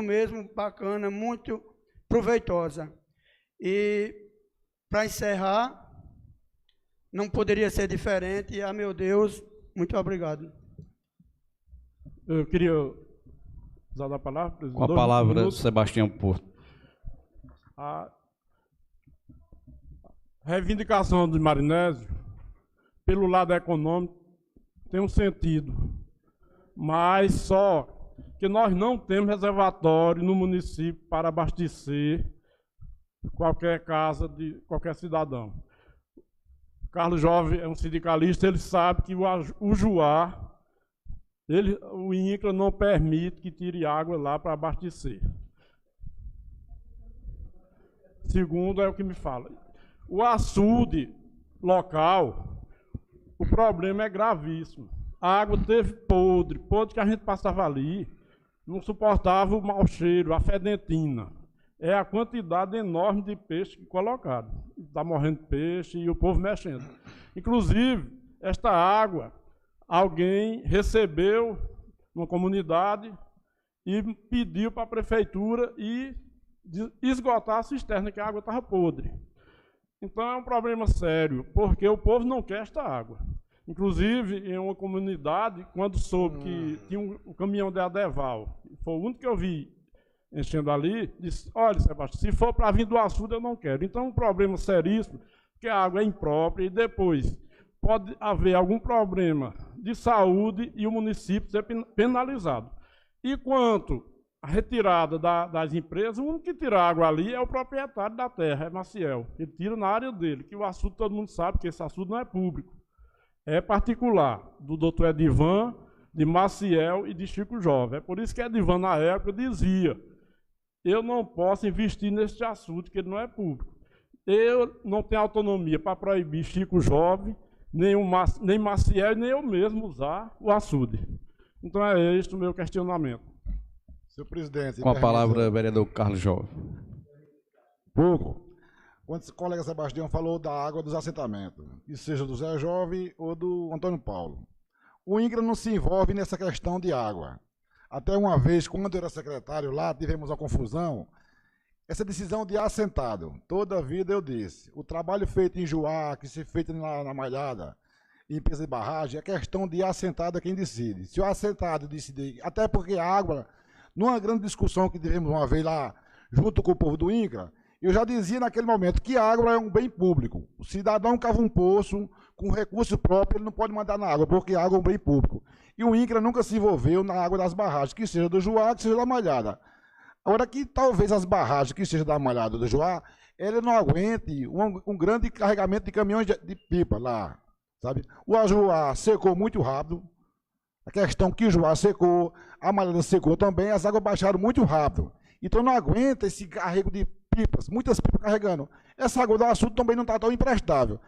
mesmo bacana, muito proveitosa. E, para encerrar, não poderia ser diferente, meu Deus, muito obrigado. Eu queria usar a palavra, presidente. Com a palavra, Sebastião Porto. A reivindicação de Marinésio, pelo lado econômico, tem um sentido, mas só que nós não temos reservatório no município para abastecer qualquer casa de qualquer cidadão. Carlos Jovem é um sindicalista, ele sabe que o JUAR, o INCRA não permite que tire água lá para abastecer. Segundo é o que me fala. O açude local, o problema é gravíssimo. A água teve podre que a gente passava ali, não suportava o mau cheiro, a fedentina. É a quantidade enorme de peixe que colocaram. Está morrendo peixe e o povo mexendo. Inclusive, esta água, alguém recebeu numa comunidade e pediu para a prefeitura esgotar a cisterna, que a água estava podre. Então é um problema sério, porque o povo não quer esta água. Inclusive, em uma comunidade, quando soube que tinha um caminhão de Adeval, foi o único que eu vi enchendo ali, disse: olha, Sebastião, se for para vir do açude, eu não quero. Então é um problema seríssimo, porque a água é imprópria e depois pode haver algum problema de saúde e o município ser penalizado. E quanto à retirada das empresas, o único que tira água ali é o proprietário da terra, é Maciel. Ele tira na área dele, que o açude todo mundo sabe que esse açude não é público. É particular, do doutor Edivan, de Maciel e de Chico Jovem. É por isso que Edivan, na época, dizia: eu não posso investir nesse açude, que ele não é público. Eu não tenho autonomia para proibir Chico Jovem, nem Maciel, nem eu mesmo usar o açude. Então é este o meu questionamento. Senhor presidente. Com a palavra, vereador Carlos Jovem. Pouco. Quando o colega Sebastião falou da água dos assentamentos, que seja do Zé Jovem ou do Antônio Paulo. O INCRA não se envolve nessa questão de água. Até uma vez, quando eu era secretário lá, tivemos uma confusão essa decisão de assentado. Toda a vida eu disse, o trabalho feito em Juá, que se feito na Malhada, em empresa de barragem, é questão de assentado é quem decide. Se o assentado decidir, até porque a água, numa grande discussão que tivemos uma vez lá, junto com o povo do INCRA, eu já dizia naquele momento que a água é um bem público. O cidadão cava um poço com recurso próprio, ele não pode mandar na água, porque a água é um bem público. E o INCRA nunca se envolveu na água das barragens, que seja do Juá, que seja da Malhada. Agora que talvez as barragens, que seja da Malhada ou do Juá, ele não aguente um grande carregamento de caminhões de pipa lá, sabe? O Ajuá secou muito rápido, a questão que o Juá secou, a Malhada secou também, as águas baixaram muito rápido. Então não aguenta esse carrego de pipas, muitas pipas carregando. Essa água do açude também não está tão emprestável.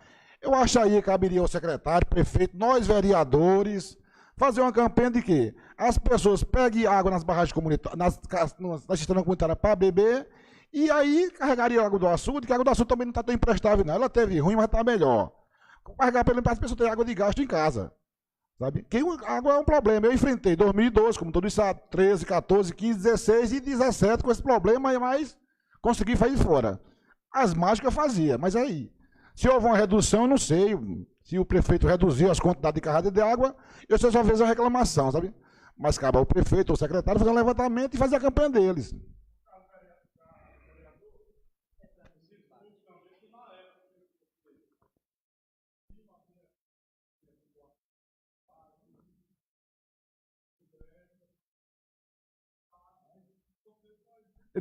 Eu acho aí que caberia ao secretário, prefeito, nós vereadores, fazer uma campanha de quê? As pessoas peguem água nas barragens comunitárias, na cisterna comunitária para beber, e aí carregaria a água do açude, que a água do açude também não está tão emprestável, não. Ela teve ruim, mas está melhor. Carregar para as pessoas terem água de gasto em casa. Sabe? Que a água é um problema. Eu enfrentei 2012, como todos sabem, 13, 14, 15, 16 e 17 com esse problema, mas consegui fazer fora. As mágicas fazia, mas aí, se houve uma redução, eu não sei. Se o prefeito reduziu as quantidades de carrada de água, eu só fiz a reclamação, sabe? Mas cabe ao prefeito ou ao secretário fazer um levantamento e fazer a campanha deles.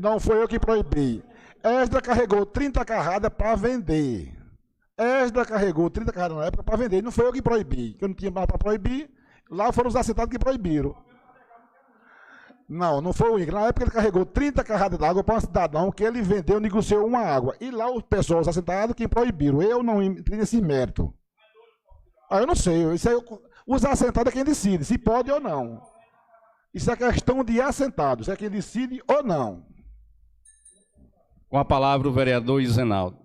Não foi eu que proibi. Esdra carregou 30 carradas para vender. Esdra carregou 30 carradas na época para vender. Não foi eu que proibi, que eu não tinha mais para proibir. Lá foram os assentados que proibiram. Não foi o INCRA. Na época ele carregou 30 carradas d'água para um cidadão que ele vendeu, negociou uma água. E lá os pessoas, os assentados, que proibiram. Eu não entrei nesse mérito. Eu não sei. Isso aí, os assentados é quem decide, se pode ou não. Isso é questão de assentados, é quem decide ou não. Com a palavra o vereador Isenaldo.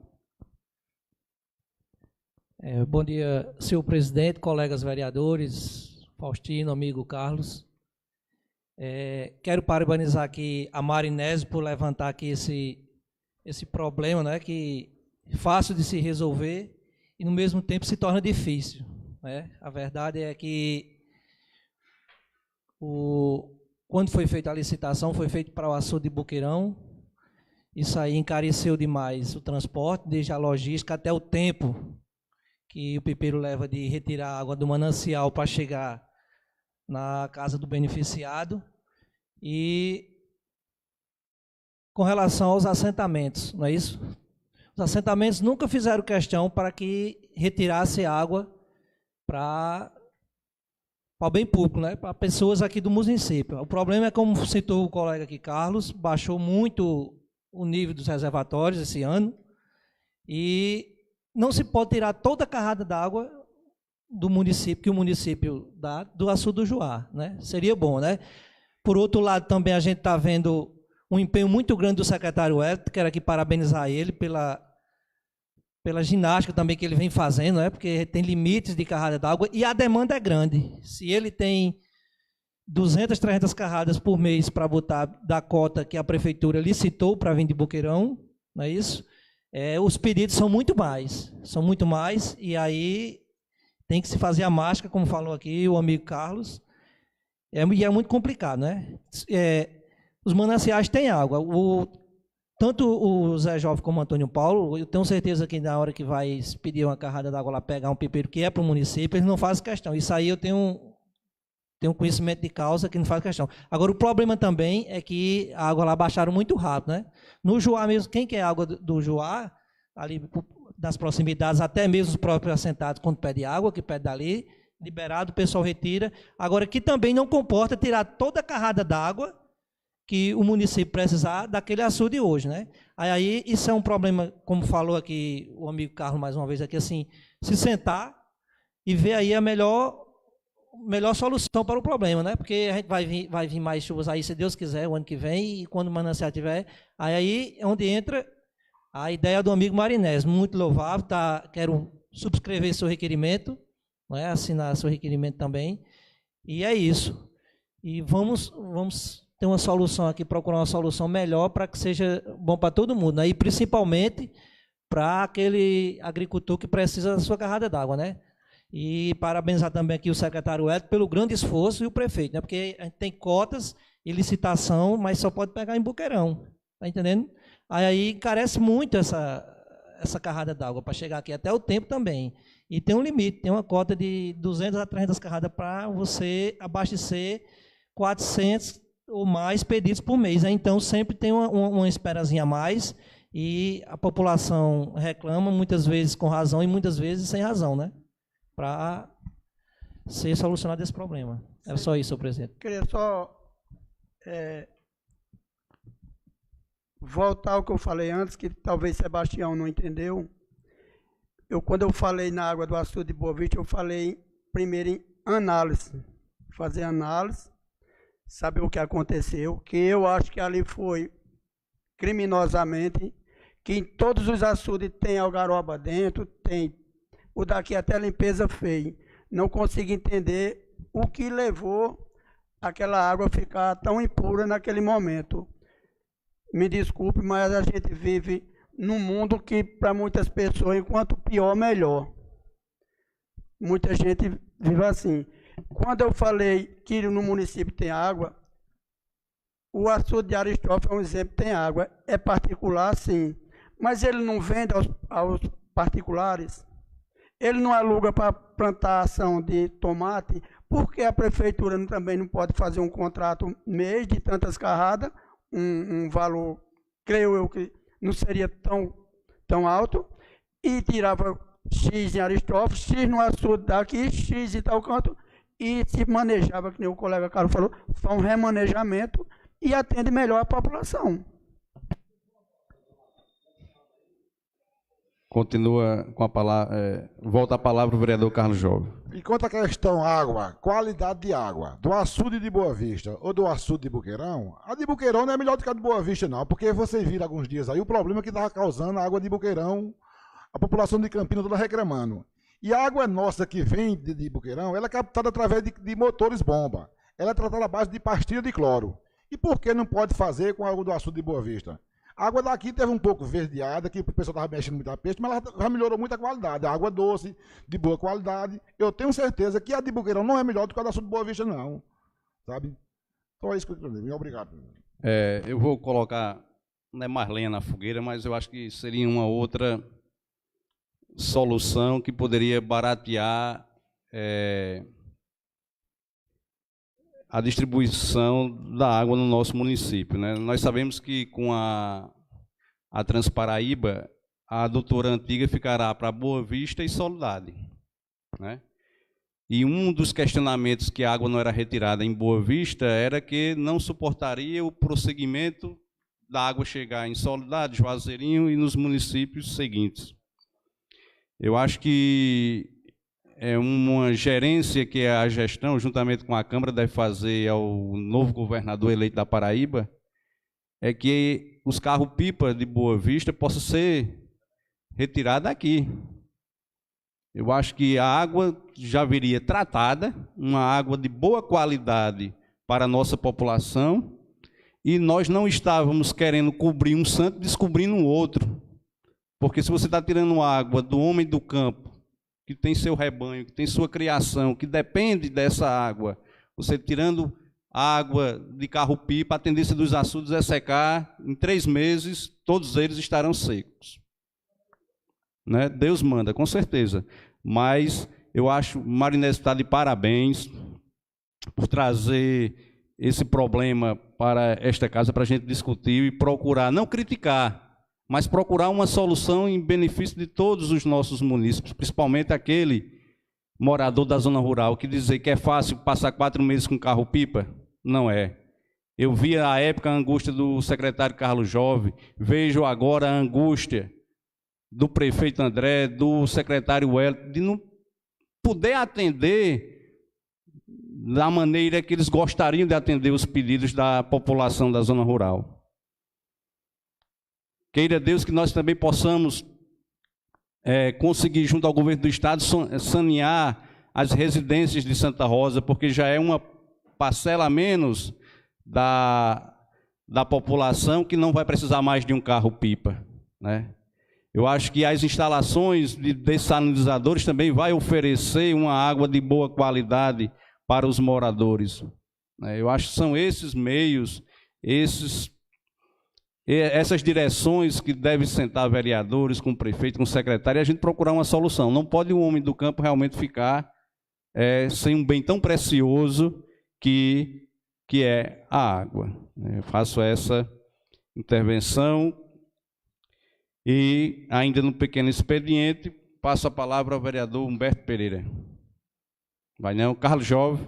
Bom dia, senhor presidente, colegas vereadores, Faustino, amigo Carlos. Quero parabenizar aqui a Marinese por levantar aqui esse problema, né, que é fácil de se resolver e, no mesmo tempo, se torna difícil. Né? A verdade é que, quando foi feita a licitação, foi feito para o açude de Boqueirão. Isso aí encareceu demais o transporte, desde a logística até o tempo que o pipeiro leva de retirar a água do manancial para chegar na casa do beneficiado. E com relação aos assentamentos, não é isso? Os assentamentos nunca fizeram questão para que retirasse água para o bem público, né? Para pessoas aqui do município. O problema é, como citou o colega aqui, Carlos, baixou muito o nível dos reservatórios esse ano e não se pode tirar toda a carrada d'água do município, que o município dá, do açude do Juá, né? Seria bom, né? Por outro lado, também a gente está vendo um empenho muito grande do secretário Hélio, quero aqui parabenizar ele pela ginástica também que ele vem fazendo, né? Porque tem limites de carrada d'água e a demanda é grande. Se ele tem 200, 300 carradas por mês para botar da cota que a prefeitura licitou para vir de Boqueirão, não é isso? Os pedidos são muito mais, e aí tem que se fazer a mágica, como falou aqui o amigo Carlos, e é muito complicado, né? Os mananciais têm água, tanto o Zé Jovem como o Antônio Paulo, eu tenho certeza que na hora que vai pedir uma carrada d'água lá, pegar um pipeiro que é para o município, eles não fazem questão, isso aí eu tenho conhecimento de causa que não faz questão. Agora, o problema também é que a água lá baixaram muito rápido, né? No Juá mesmo, quem quer água do Juá, ali das proximidades, até mesmo os próprios assentados, quando pede água, que pede dali, liberado, o pessoal retira. Agora, que também não comporta tirar toda a carrada d'água que o município precisar daquele açude hoje, né? Aí, isso é um problema, como falou aqui o amigo Carlos mais uma vez aqui, assim, se sentar e ver aí a melhor solução para o problema, né? Porque a gente vai vir mais chuvas aí, se Deus quiser, o ano que vem, e quando o manancial tiver, aí é onde entra a ideia do amigo Marinese, muito louvável, quero subscrever seu requerimento, não é? Assinar seu requerimento também, e é isso. E vamos ter uma solução aqui, procurar uma solução melhor para que seja bom para todo mundo, né? E principalmente para aquele agricultor que precisa da sua carrada d'água, né? E parabenizar também aqui o secretário Hélio pelo grande esforço e o prefeito, né? Porque a gente tem cotas e licitação, mas só pode pegar em Boqueirão, tá entendendo? Aí encarece muito essa carrada d'água para chegar aqui, até o tempo também. E tem um limite, tem uma cota de 200 a 300 carradas para você abastecer 400 ou mais pedidos por mês, né? Então sempre tem uma esperazinha a mais e a população reclama, muitas vezes com razão e muitas vezes sem razão, né? Para ser solucionado esse problema. Era só isso, senhor presidente. Queria só voltar ao que eu falei antes, que talvez Sebastião não entendeu. Quando eu falei na água do açude de Boa Vista, eu falei primeiro em análise. Fazer análise, saber o que aconteceu, que eu acho que ali foi criminosamente, que em todos os açudes tem algaroba dentro, tem o daqui até limpeza fez. Não consigo entender o que levou aquela água a ficar tão impura naquele momento. Me desculpe, mas a gente vive num mundo que, para muitas pessoas, enquanto pior, melhor. Muita gente vive assim. Quando eu falei que no município tem água, o açude de Aristófanes é um exemplo, tem água. É particular, sim. Mas ele não vende aos particulares. Ele não aluga para plantação de tomate, porque a prefeitura também não pode fazer um contrato mês de tantas carradas, um valor, creio eu, que não seria tão alto, e tirava X em Aristófanes, X no açude daqui, X em tal canto, e se manejava, que nem o colega Carlos falou, faz um remanejamento e atende melhor a população. Continua com a palavra, volta a palavra o vereador Carlos Jovem. E quanto à questão água, qualidade de água, do açude de Boa Vista ou do açude de Boqueirão, a de Boqueirão não é melhor do que a de Boa Vista, não, porque vocês viram alguns dias aí o problema que estava causando a água de Boqueirão, a população de Campinas toda reclamando. E a água nossa que vem de Boqueirão, ela é captada através de motores bomba. Ela é tratada à base de pastilha de cloro. E por que não pode fazer com a água do açude de Boa Vista? A água daqui teve um pouco verdeada, que o pessoal estava mexendo muito a peixe, mas ela já melhorou muito a qualidade. A água doce, de boa qualidade. Eu tenho certeza que a de Boqueirão não é melhor do que a da açude de Boa Vista, não. Sabe? Então é isso que eu quero dizer. Obrigado. Eu vou colocar, não é mais lenha na fogueira, mas eu acho que seria uma outra solução que poderia baratear a distribuição da água no nosso município, né? Nós sabemos que com a Transparaíba, a doutora antiga ficará para Boa Vista e Soledade, né? E um dos questionamentos que a água não era retirada em Boa Vista era que não suportaria o prosseguimento da água chegar em Soledade, Juazeirinho e nos municípios seguintes. Eu acho que é uma gerência que a gestão, juntamente com a Câmara, deve fazer ao novo governador eleito da Paraíba, é que os carros-pipa de Boa Vista possam ser retirados aqui. Eu acho que a água já viria tratada, uma água de boa qualidade para a nossa população, e nós não estávamos querendo cobrir um santo descobrindo um outro. Porque se você está tirando água do homem do campo, que tem seu rebanho, que tem sua criação, que depende dessa água, você tirando água de carro-pipa, a tendência dos açudes é secar, em 3 meses, todos eles estarão secos. Né? Deus manda, com certeza. Mas eu acho que Marinés está de parabéns por trazer esse problema para esta casa, para a gente discutir e procurar, não criticar, mas procurar uma solução em benefício de todos os nossos munícipes, principalmente aquele morador da zona rural, que dizer que é fácil passar 4 meses com carro-pipa, não é. Eu vi à época a angústia do secretário Carlos Jovem, vejo agora a angústia do prefeito André, do secretário Hélio, de não poder atender da maneira que eles gostariam de atender os pedidos da população da zona rural. Queira Deus que nós também possamos conseguir, junto ao governo do Estado, sanear as residências de Santa Rosa, porque já é uma parcela a menos da população que não vai precisar mais de um carro-pipa, né? Eu acho que as instalações de dessalinizadores também vai oferecer uma água de boa qualidade para os moradores, né? Eu acho que são esses meios, essas direções que devem sentar vereadores com o prefeito, com o secretário, e a gente procurar uma solução. Não pode o homem do campo realmente ficar sem um bem tão precioso que é a água. Eu faço essa intervenção e, ainda no pequeno expediente, passo a palavra ao vereador Humberto Pereira. Vai não, Carlos Jovem.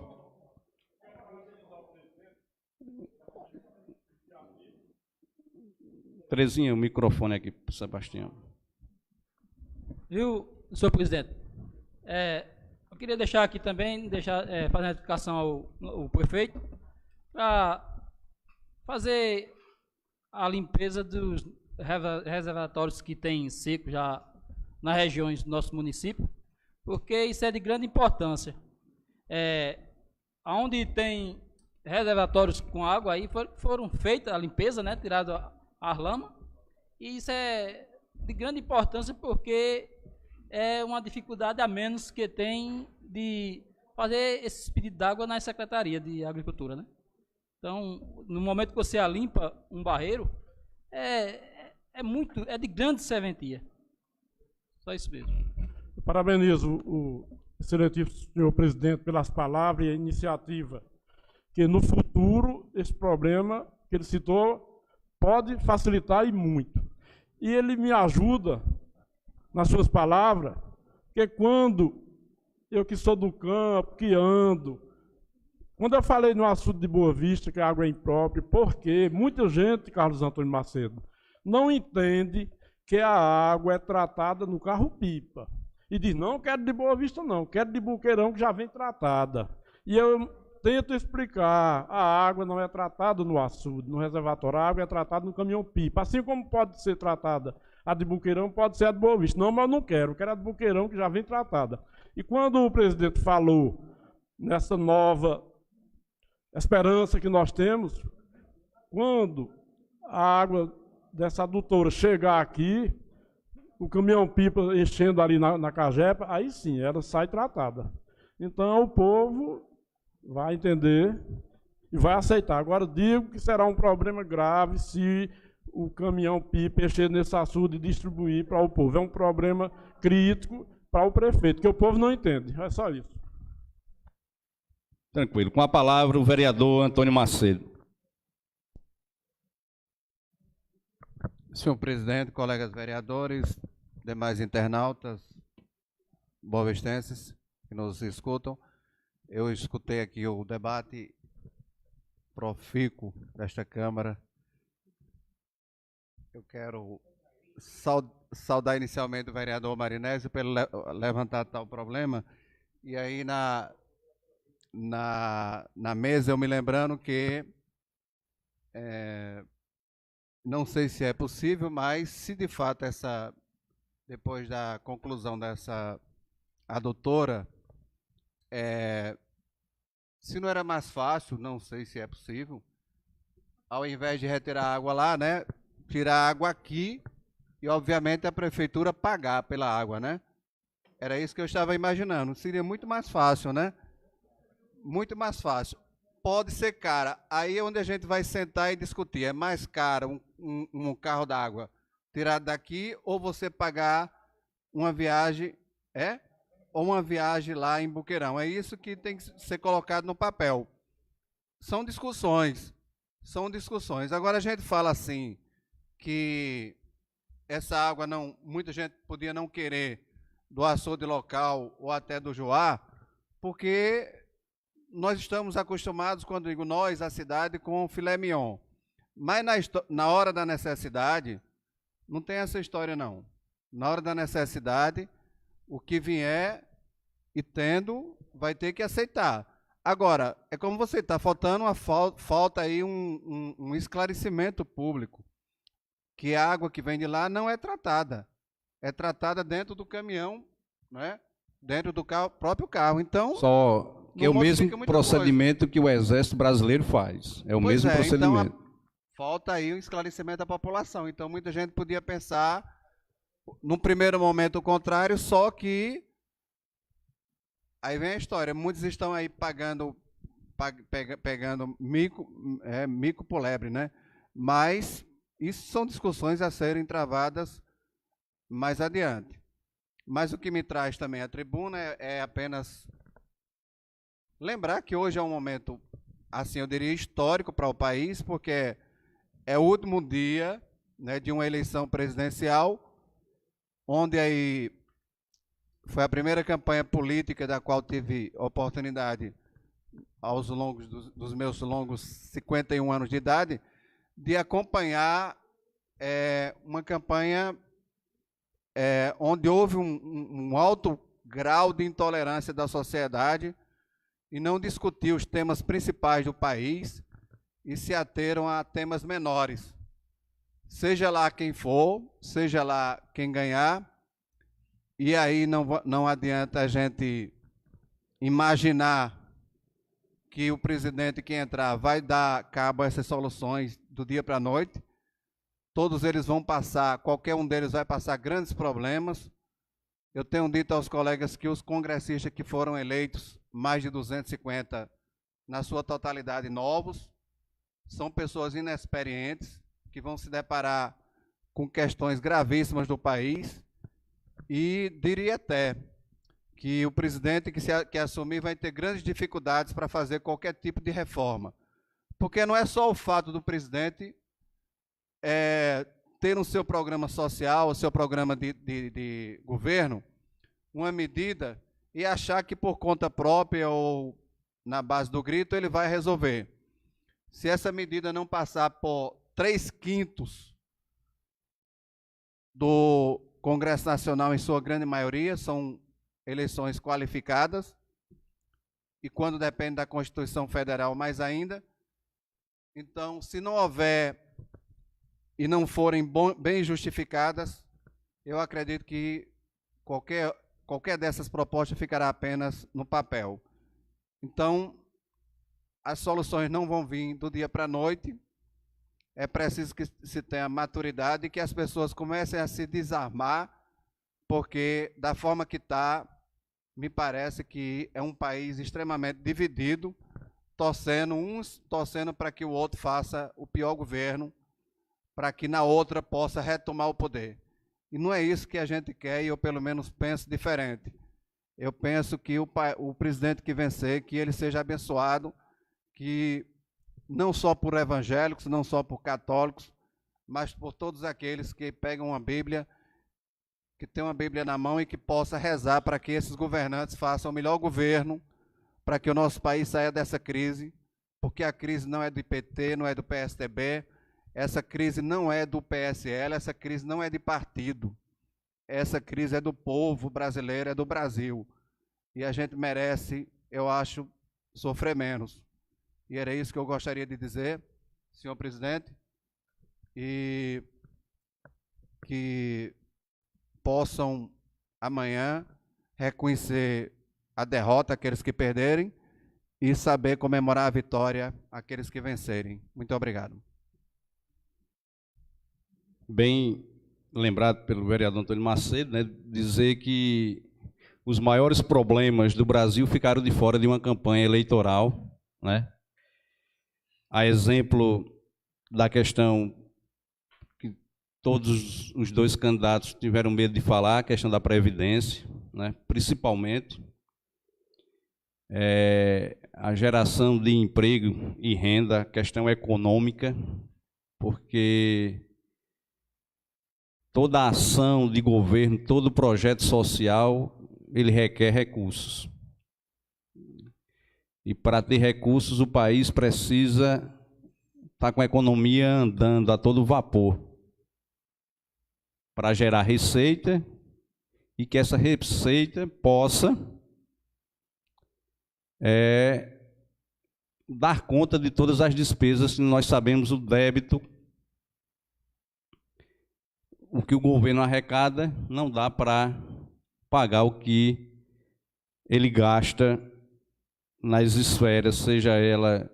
Terezinha, o microfone aqui para o Sebastião. Viu, senhor presidente? Eu queria deixar aqui também, fazer a explicação ao prefeito, para fazer a limpeza dos reservatórios que tem seco já nas regiões do nosso município, porque isso é de grande importância. Onde tem reservatórios com água, aí foram feitas a limpeza, né, tirado as lamas, e isso é de grande importância porque é uma dificuldade a menos que tem de fazer esses pedidos d'água na Secretaria de Agricultura, né? Então, no momento que você limpa um barreiro, é de grande serventia. Só isso mesmo. Eu parabenizo o excelentíssimo senhor presidente pelas palavras e a iniciativa, que no futuro esse problema que ele citou pode facilitar e muito. E ele me ajuda nas suas palavras, porque quando eu que sou do campo, que ando, quando eu falei no assunto de Boa Vista, que a água é imprópria, porque muita gente, Carlos Antônio Macedo, não entende que a água é tratada no carro-pipa. E diz, não quero de Boa Vista não, quero de Buqueirão que já vem tratada. E eu tento explicar, a água não é tratada no açude, no reservatório, a água é tratada no caminhão-pipa. Assim como pode ser tratada a de Buqueirão, pode ser a de Boa Vista. Não, mas eu não quero a de Buqueirão que já vem tratada. E quando o presidente falou nessa nova esperança que nós temos, quando a água dessa adutora chegar aqui, o caminhão-pipa enchendo ali na Cagepa, aí sim, ela sai tratada. Então o povo vai entender e vai aceitar. Agora digo que será um problema grave se o caminhão-pipa encher nesse açude e distribuir para o povo. É um problema crítico para o prefeito, que o povo não entende. É só isso. Tranquilo. Com a palavra, o vereador Antônio Macedo. Senhor presidente, colegas vereadores, demais internautas, boavistenses que nos escutam, eu escutei aqui o debate profícuo desta Câmara. Eu quero saudar inicialmente o vereador Marinésio pelo levantar tal problema, e aí na mesa eu me lembrando que não sei se é possível, mas se de fato depois da conclusão dessa adutora, se não era mais fácil, não sei se é possível, ao invés de retirar a água lá, né, tirar a água aqui e obviamente a prefeitura pagar pela água, né? Era isso que eu estava imaginando. Seria muito mais fácil, né? Muito mais fácil. Pode ser cara. Aí é onde a gente vai sentar e discutir. É mais caro um carro d'água tirado daqui ou você pagar uma viagem, ou uma viagem lá em Buqueirão. É isso que tem que ser colocado no papel. São discussões. São discussões. Agora a gente fala assim que essa água muita gente podia não querer do açude local ou até do Joá, porque nós estamos acostumados, quando digo nós, a cidade, com filé mignon. Mas na hora da necessidade, não tem essa história não. Na hora da necessidade, o que vier e tendo, vai ter que aceitar. Agora, é como você está, falta aí um esclarecimento público, que a água que vem de lá não é tratada. É tratada dentro do caminhão, né? Dentro do próprio carro. Então, Só Que é o mesmo procedimento que o Exército Brasileiro faz. É o mesmo procedimento. Então, falta aí um esclarecimento da população. Então, muita gente podia pensar, num primeiro momento, o contrário, só que aí vem a história. Muitos estão aí pegando mico por lebre, né? Mas isso são discussões a serem travadas mais adiante. Mas o que me traz também à tribuna é apenas lembrar que hoje é um momento, assim, eu diria, histórico para o país, porque é o último dia, né, de uma eleição presidencial, onde aí foi a primeira campanha política da qual tive oportunidade, aos longos dos meus longos 51 anos de idade, de acompanhar uma campanha onde houve um alto grau de intolerância da sociedade e não discutiu os temas principais do país e se ateram a temas menores. Seja lá quem for, seja lá quem ganhar, e aí não adianta a gente imaginar que o presidente que entrar vai dar cabo a essas soluções do dia para a noite. Todos eles vão passar, qualquer um deles vai passar grandes problemas. Eu tenho dito aos colegas que os congressistas que foram eleitos, mais de 250, na sua totalidade novos, são pessoas inexperientes, que vão se deparar com questões gravíssimas do país, e diria até que o presidente que assumir vai ter grandes dificuldades para fazer qualquer tipo de reforma. Porque não é só o fato do presidente ter no seu programa social, o seu programa de governo, uma medida e achar que por conta própria ou na base do grito ele vai resolver. Se essa medida não passar por 3/5 do Congresso Nacional, em sua grande maioria, são eleições qualificadas, e quando depende da Constituição Federal, mais ainda. Então, se não houver e não forem bem justificadas, eu acredito que qualquer dessas propostas ficará apenas no papel. Então, as soluções não vão vir do dia para a noite. É preciso que se tenha maturidade e que as pessoas comecem a se desarmar, porque da forma que está, me parece que é um país extremamente dividido, torcendo para que o outro faça o pior governo, para que na outra possa retomar o poder. E não é isso que a gente quer, e eu pelo menos penso diferente. Eu penso que o presidente que vencer, que ele seja abençoado, que não só por evangélicos, não só por católicos, mas por todos aqueles que pegam uma Bíblia, que tem uma Bíblia na mão e que possa rezar para que esses governantes façam o melhor governo, para que o nosso país saia dessa crise, porque a crise não é do PT, não é do PSDB, essa crise não é do PSL, essa crise não é de partido, essa crise é do povo brasileiro, é do Brasil, e a gente merece, eu acho, sofrer menos. E era isso que eu gostaria de dizer, senhor presidente, e que possam amanhã reconhecer a derrota aqueles que perderem e saber comemorar a vitória aqueles que vencerem. Muito obrigado. Bem lembrado pelo vereador Antônio Macedo, né, dizer que os maiores problemas do Brasil ficaram de fora de uma campanha eleitoral, né? A exemplo da questão que todos os dois candidatos tiveram medo de falar, a questão da Previdência, né? Principalmente a geração de emprego e renda, a questão econômica, porque toda ação de governo, todo projeto social, ele requer recursos. E para ter recursos, o país precisa estar com a economia andando a todo vapor, para gerar receita e que essa receita possa dar conta de todas as despesas que nós sabemos o débito. O que o governo arrecada não dá para pagar o que ele gasta nas esferas, seja ela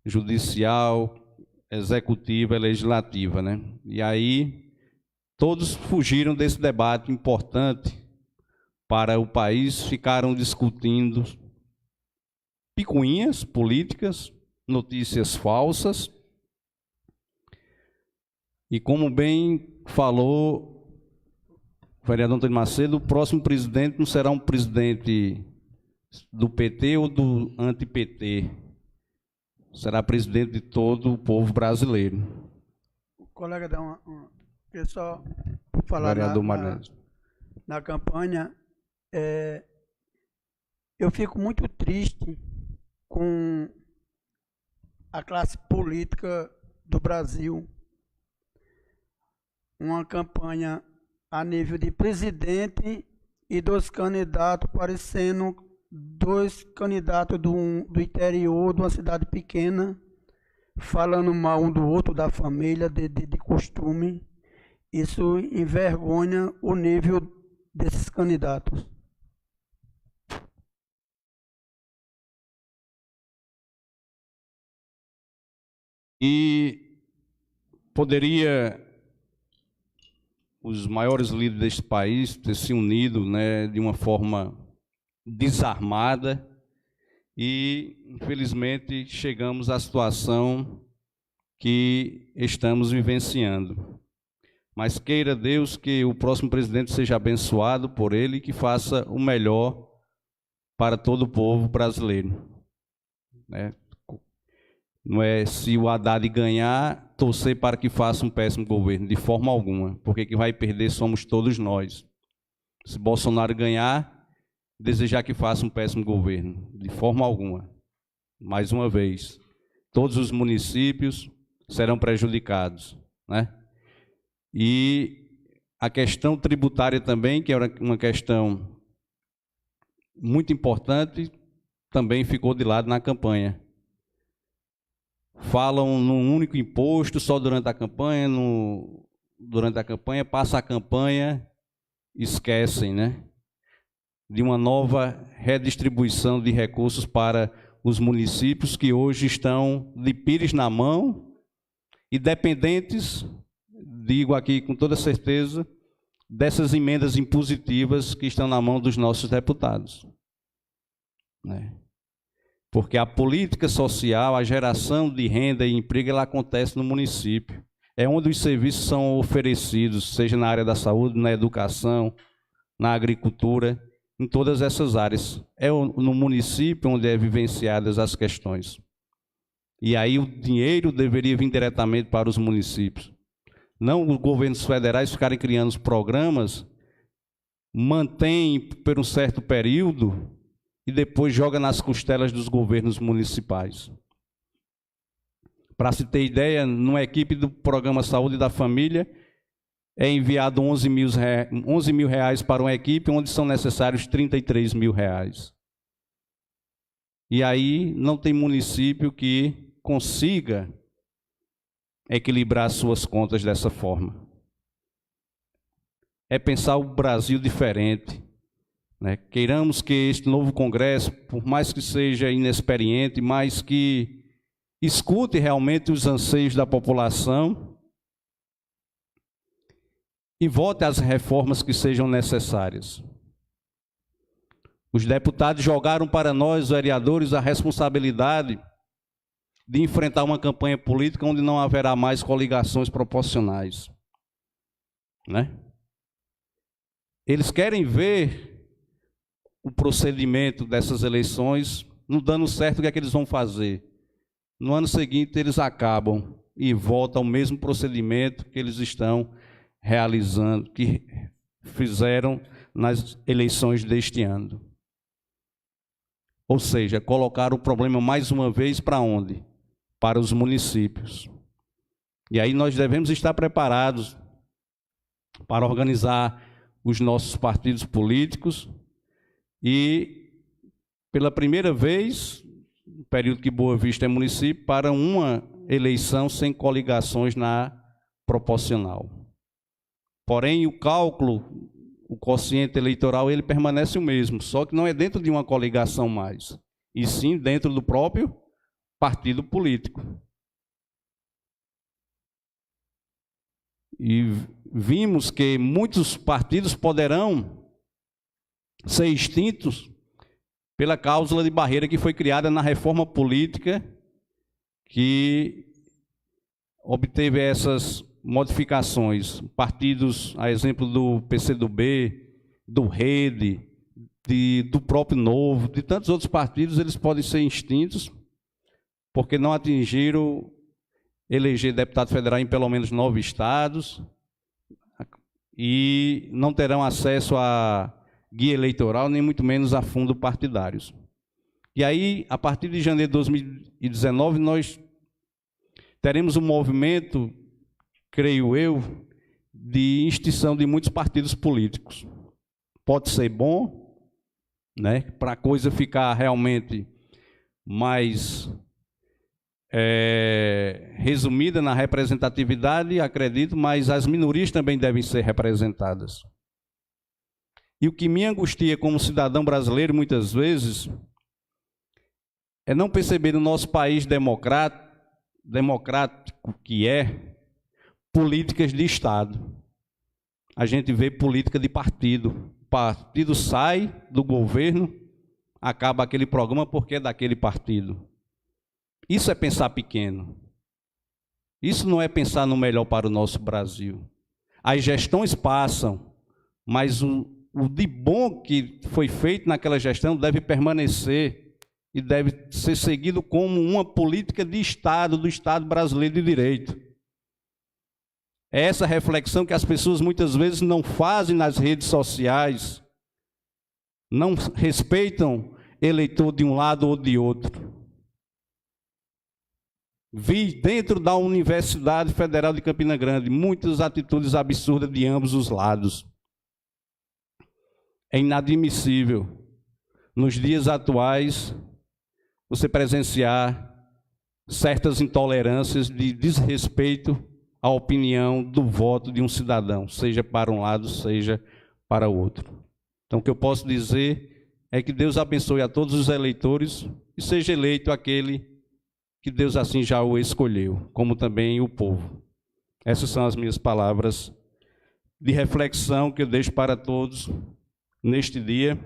judicial, executiva e legislativa, né? E aí todos fugiram desse debate importante para o país, ficaram discutindo picuinhas políticas, notícias falsas. E como bem falou o vereador Antônio Macedo, o próximo presidente não será um presidente do PT ou do anti-PT. Será presidente de todo o povo brasileiro. O colega dá queria só falar na campanha. Eu fico muito triste com a classe política do Brasil. Uma campanha a nível de presidente e dos candidatos parecendo dois candidatos do interior, de uma cidade pequena, falando mal um do outro, da família, de costume. Isso envergonha o nível desses candidatos. E poderia os maiores líderes deste país ter se unido, né, de uma forma desarmada, e infelizmente chegamos à situação que estamos vivenciando. Mas queira Deus que o próximo presidente seja abençoado por ele e que faça o melhor para todo o povo brasileiro, né? Não é se o Haddad ganhar, torcer para que faça um péssimo governo, de forma alguma, porque quem vai perder somos todos nós. Se Bolsonaro ganhar, desejar que faça um péssimo governo, de forma alguma. Mais uma vez, todos os municípios serão prejudicados, né? E a questão tributária também, que era uma questão muito importante, também ficou de lado na campanha. Falam num único imposto só durante a campanha, passa a campanha, esquecem, né, de uma nova redistribuição de recursos para os municípios que hoje estão de pires na mão e dependentes, digo aqui com toda certeza, dessas emendas impositivas que estão na mão dos nossos deputados, né? Porque a política social, a geração de renda e emprego, ela acontece no município. É onde os serviços são oferecidos, seja na área da saúde, na educação, na agricultura, em todas essas áreas. É no município onde é vivenciadas as questões. E aí o dinheiro deveria vir diretamente para os municípios. Não os governos federais ficarem criando os programas, mantêm por um certo período e depois joga nas costelas dos governos municipais. Para se ter ideia, numa equipe do Programa Saúde da Família, é enviado 11 mil reais para uma equipe, onde são necessários 33 mil reais. E aí não tem município que consiga equilibrar suas contas dessa forma. É pensar o Brasil diferente, né? Queiramos que este novo Congresso, por mais que seja inexperiente, mas que escute realmente os anseios da população e vote as reformas que sejam necessárias. Os deputados jogaram para nós, vereadores, a responsabilidade de enfrentar uma campanha política onde não haverá mais coligações proporcionais, né? Eles querem ver o procedimento dessas eleições não dando certo. O que é que eles vão fazer? No ano seguinte, eles acabam e voltam ao mesmo procedimento que eles estão realizando, que fizeram nas eleições deste ano. Ou seja, colocaram o problema mais uma vez para onde? Para os municípios. E aí nós devemos estar preparados para organizar os nossos partidos políticos e, pela primeira vez, no período que Boa Vista é município, para uma eleição sem coligações na proporcional. Porém, o cálculo, o quociente eleitoral, ele permanece o mesmo, só que não é dentro de uma coligação mais. e sim dentro do próprio partido político. E vimos que muitos partidos poderão ser extintos pela cláusula de barreira que foi criada na reforma política, que obteve essas modificações. Partidos, a exemplo do PCdoB, do Rede, do próprio Novo, de tantos outros partidos, eles podem ser extintos porque não atingiram eleger deputado federal em pelo menos 9 estados e não terão acesso a guia eleitoral, nem muito menos a fundo partidários. E aí, a partir de janeiro de 2019, nós teremos um movimento, creio eu, de extinção de muitos partidos políticos. Pode ser bom, né, para a coisa ficar realmente mais resumida na representatividade, acredito, mas as minorias também devem ser representadas. E o que me angustia como cidadão brasileiro, muitas vezes, é não perceber no nosso país democrático que é, políticas de Estado. A gente vê política de partido. O partido sai do governo, acaba aquele programa porque é daquele partido. Isso é pensar pequeno. Isso não é pensar no melhor para o nosso Brasil. As gestões passam, mas o de bom que foi feito naquela gestão deve permanecer e deve ser seguido como uma política de Estado, do Estado brasileiro de direito. É essa reflexão que as pessoas muitas vezes não fazem nas redes sociais, não respeitam eleitor de um lado ou de outro. Vi dentro da Universidade Federal de Campina Grande muitas atitudes absurdas de ambos os lados. É inadmissível, nos dias atuais, você presenciar certas intolerâncias de desrespeito à opinião do voto de um cidadão, seja para um lado, seja para o outro. Então, o que eu posso dizer é que Deus abençoe a todos os eleitores e seja eleito aquele que Deus assim já o escolheu, como também o povo. Essas são as minhas palavras de reflexão que eu deixo para todos neste dia,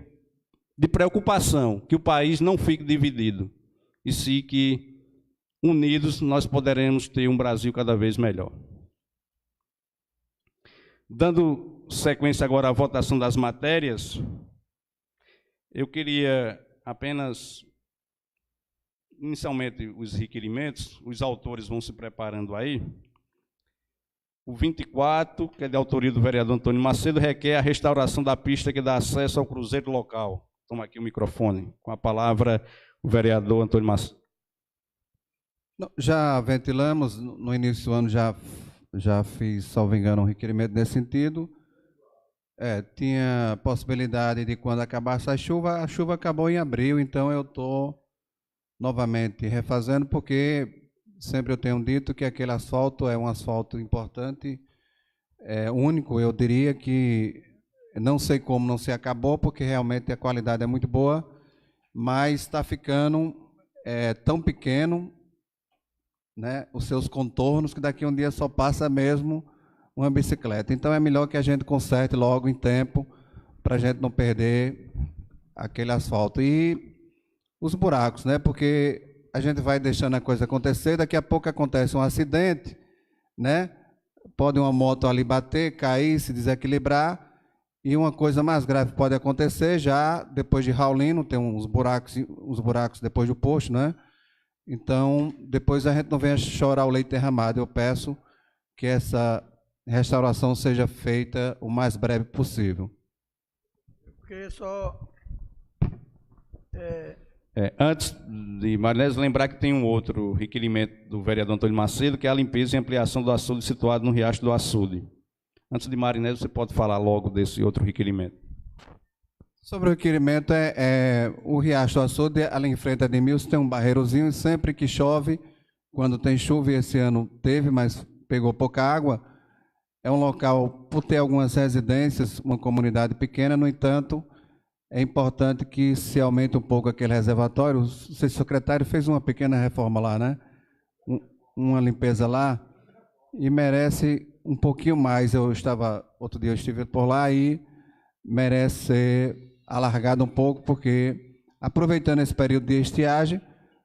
de preocupação, que o país não fique dividido, e sim que, unidos, nós poderemos ter um Brasil cada vez melhor. Dando sequência agora à votação das matérias, eu queria apenas, inicialmente, os requerimentos, os autores vão se preparando aí. O 24, que é de autoria do vereador Antônio Macedo, requer a restauração da pista que dá acesso ao cruzeiro local. Toma aqui o microfone. Com a palavra, o vereador Antônio Macedo. Já ventilamos, no início do ano já fiz, salvo engano, um requerimento nesse sentido. Tinha possibilidade de quando acabasse a chuva acabou em abril, então eu estou novamente refazendo, porque sempre eu tenho dito que aquele asfalto é um asfalto importante, único, eu diria que não sei como não se acabou, porque realmente a qualidade é muito boa, mas está ficando tão pequeno, né, os seus contornos, que daqui a um dia só passa mesmo uma bicicleta. Então é melhor que a gente conserte logo em tempo, para a gente não perder aquele asfalto. E os buracos, né, porque a gente vai deixando a coisa acontecer, daqui a pouco acontece um acidente, né? Pode uma moto ali bater, cair, se desequilibrar, e uma coisa mais grave pode acontecer já depois de Raulino, tem uns buracos depois do posto, né? Então, depois a gente não venha chorar o leite derramado. Eu peço que essa restauração seja feita o mais breve possível. Porque só... Antes de Marinés, lembrar que tem um outro requerimento do vereador Antônio Macedo, que é a limpeza e ampliação do açude situado no Riacho do Açude. Antes de Marinés, você pode falar logo desse outro requerimento. Sobre o requerimento, o Riacho do Açude, ali em frente a Edmilson, tem um barreirozinho, e sempre que chove, quando tem chuva, e esse ano teve, mas pegou pouca água, é um local, por ter algumas residências, uma comunidade pequena, no entanto, é importante que se aumente um pouco aquele reservatório. O secretário fez uma pequena reforma lá, né? Uma limpeza lá, e merece um pouquinho mais. Outro dia eu estive por lá e merece ser alargado um pouco, porque aproveitando esse período de estiagem,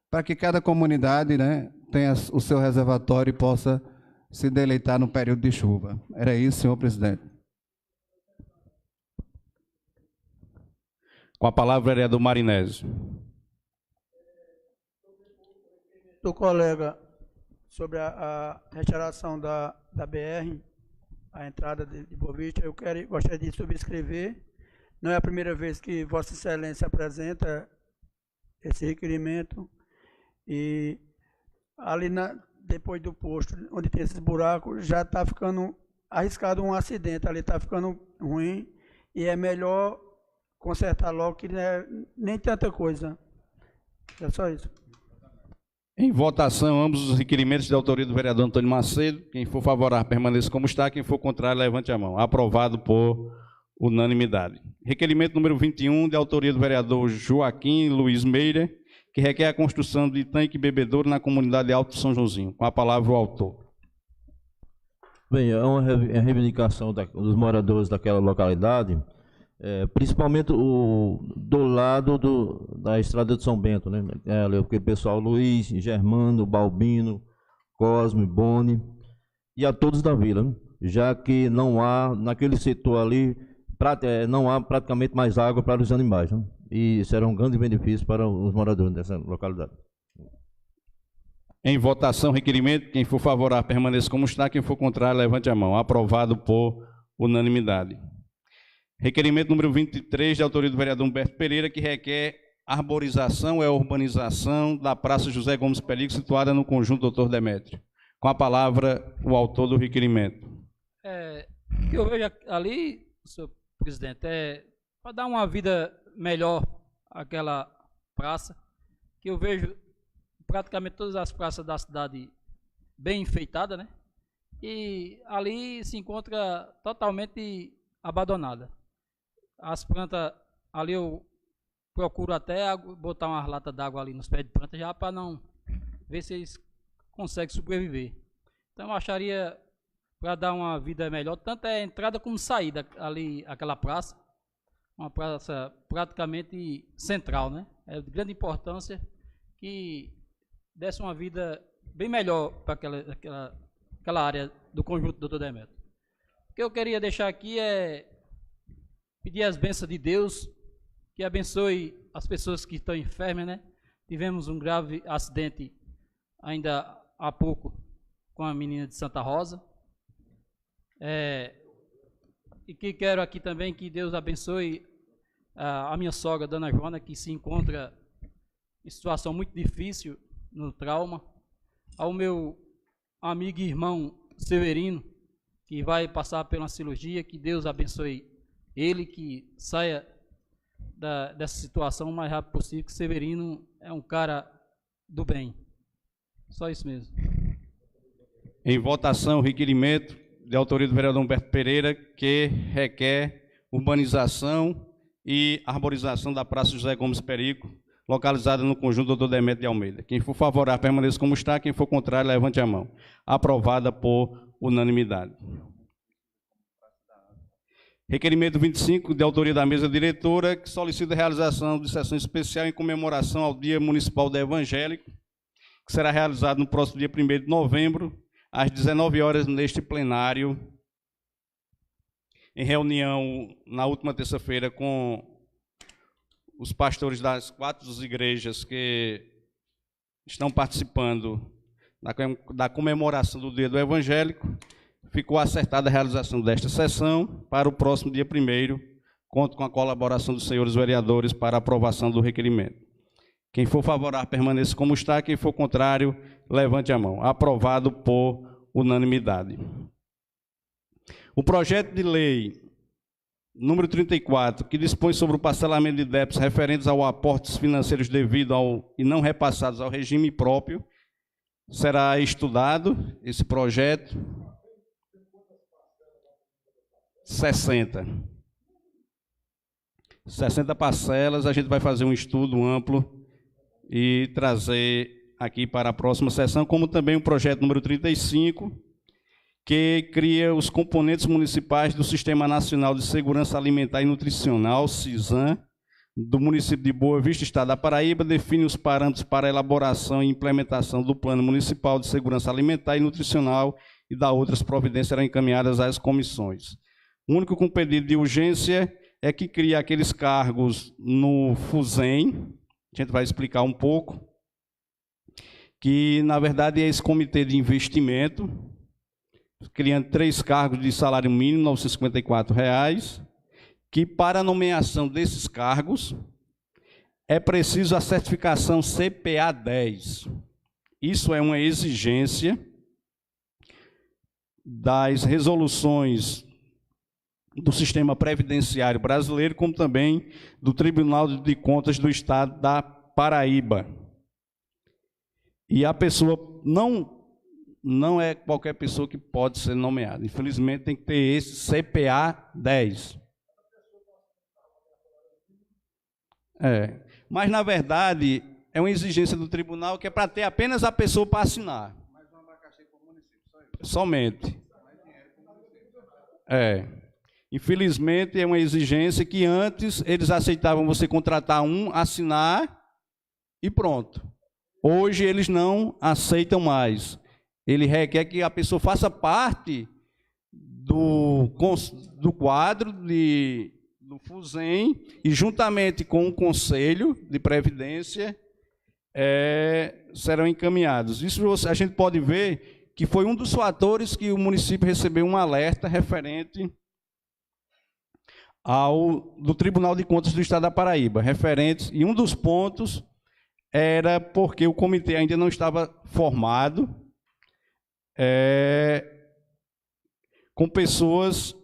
para que cada comunidade, né, tenha o seu reservatório e possa se deleitar no período de chuva. Era isso, senhor presidente. Com a palavra, o vereador Marinésio. Do colega, sobre a restauração da BR, a entrada de Boa Vista, eu gostaria de subscrever. Não é a primeira vez que Vossa Excelência apresenta esse requerimento. E ali, depois do posto, onde tem esses buracos, já está ficando arriscado um acidente. Ali está ficando ruim e é melhor consertar logo, que não é nem tanta coisa. É só isso. Em votação, ambos os requerimentos de autoria do vereador Antônio Macedo. Quem for favorável, permaneça como está. Quem for contrário, levante a mão. Aprovado por unanimidade. Requerimento número 21, de autoria do vereador Joaquim Luiz Meira, que requer a construção de tanque bebedouro na comunidade Alto São Joãozinho. Com a palavra, o autor. Bem, é uma reivindicação dos moradores daquela localidade, principalmente do lado da estrada de São Bento, né? Porque o pessoal Luiz, Germano, Balbino, Cosme, Boni e a todos da vila, né? Já que não há, naquele setor ali, não há praticamente mais água para os animais, né? E será um grande benefício para os moradores dessa localidade. Em votação, requerimento. Quem for favorável, permaneça como está. Quem for contrário, levante a mão. Aprovado por unanimidade. Requerimento número 23, de autoria do vereador Humberto Pereira, que requer arborização e urbanização da Praça José Gomes Pelico, situada no conjunto Doutor Demétrio. Com a palavra, o autor do requerimento. O que eu vejo ali, senhor presidente, para dar uma vida melhor àquela praça, que eu vejo praticamente todas as praças da cidade bem enfeitadas, né? E ali se encontra totalmente abandonada. As plantas, ali eu procuro até botar uma lata d'água ali nos pés de planta, já para não ver se eles conseguem sobreviver. Então eu acharia, para dar uma vida melhor, tanto a entrada como saída ali, aquela praça, uma praça praticamente central, né? É de grande importância que desse uma vida bem melhor para aquela área do conjunto do Doutor Demétrio. O que eu queria deixar aqui é pedir as bênçãos de Deus, que abençoe as pessoas que estão enfermas, né? Tivemos um grave acidente ainda há pouco com a menina de Santa Rosa. E que quero aqui também que Deus abençoe a minha sogra, Dona Joana, que se encontra em situação muito difícil no trauma. Ao meu amigo e irmão Severino, que vai passar por uma cirurgia, que Deus abençoe ele, que saia dessa situação o mais rápido possível, que Severino é um cara do bem. Só isso mesmo. Em votação, o requerimento de autoria do vereador Humberto Pereira, que requer urbanização e arborização da Praça José Gomes Perico, localizada no conjunto Doutor Demétrio de Almeida. Quem for favorável, permaneça como está. Quem for contrário, levante a mão. Aprovada por unanimidade. Requerimento 25, de autoria da mesa diretora, que solicita a realização de sessão especial em comemoração ao Dia Municipal do Evangélico, que será realizado no próximo dia 1º de novembro, às 19 horas, neste plenário, em reunião na última terça-feira com os pastores das 4 igrejas que estão participando da comemoração do Dia do Evangélico. Ficou acertada a realização desta sessão para o próximo dia 1º. Conto com a colaboração dos senhores vereadores para a aprovação do requerimento. Quem for favorável, permaneça como está. Quem for contrário, levante a mão. Aprovado por unanimidade. O projeto de lei número 34, que dispõe sobre o parcelamento de débitos referentes ao aportes financeiros devidos e não repassados ao regime próprio, será estudado esse projeto. 60. 60 parcelas. A gente vai fazer um estudo amplo e trazer aqui para a próxima sessão, como também o projeto número 35, que cria os componentes municipais do Sistema Nacional de Segurança Alimentar e Nutricional, SISAN, do município de Boa Vista, Estado da Paraíba, define os parâmetros para a elaboração e implementação do Plano Municipal de Segurança Alimentar e Nutricional e da outras providências serão encaminhadas às comissões. O único com pedido de urgência é que cria aqueles cargos no FUSEM, a gente vai explicar um pouco, que na verdade é esse comitê de investimento, criando 3 cargos de salário mínimo, R$ 954, que para a nomeação desses cargos é preciso a certificação CPA 10. Isso é uma exigência das resoluções do Sistema Previdenciário Brasileiro, como também do Tribunal de Contas do Estado da Paraíba. E a pessoa não é qualquer pessoa que pode ser nomeada. Infelizmente, tem que ter esse CPA 10. Mas, na verdade, é uma exigência do tribunal que é para ter apenas a pessoa para assinar. Somente. Infelizmente, é uma exigência que antes eles aceitavam você contratar um, assinar e pronto. Hoje eles não aceitam mais. Ele requer que a pessoa faça parte do quadro do FUSEM e, juntamente com o Conselho de Previdência, serão encaminhados. Isso a gente pode ver que foi um dos fatores que o município recebeu um alerta referente do Tribunal de Contas do Estado da Paraíba, e um dos pontos era porque o comitê ainda não estava formado, com pessoas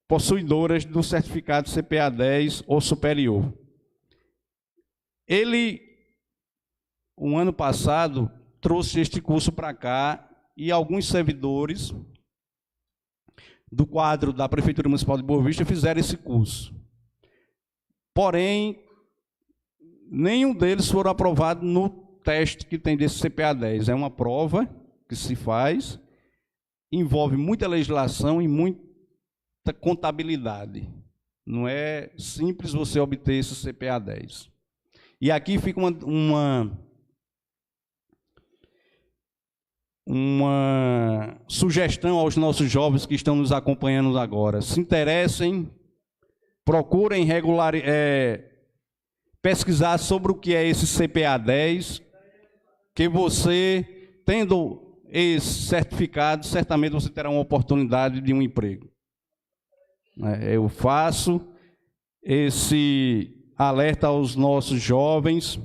possuidoras do certificado CPA 10 ou superior. Ele, um ano passado, trouxe este curso para cá e alguns servidores do quadro da Prefeitura Municipal de Boa Vista fizeram esse curso. Porém, nenhum deles foram aprovados no teste que tem desse CPA 10. É uma prova que se faz, envolve muita legislação e muita contabilidade. Não é simples você obter esse CPA 10. E aqui fica uma sugestão aos nossos jovens que estão nos acompanhando agora. Se interessem, procurem pesquisar sobre o que é esse CPA 10, que você, tendo esse certificado, certamente você terá uma oportunidade de um emprego. Eu faço esse alerta aos nossos jovens.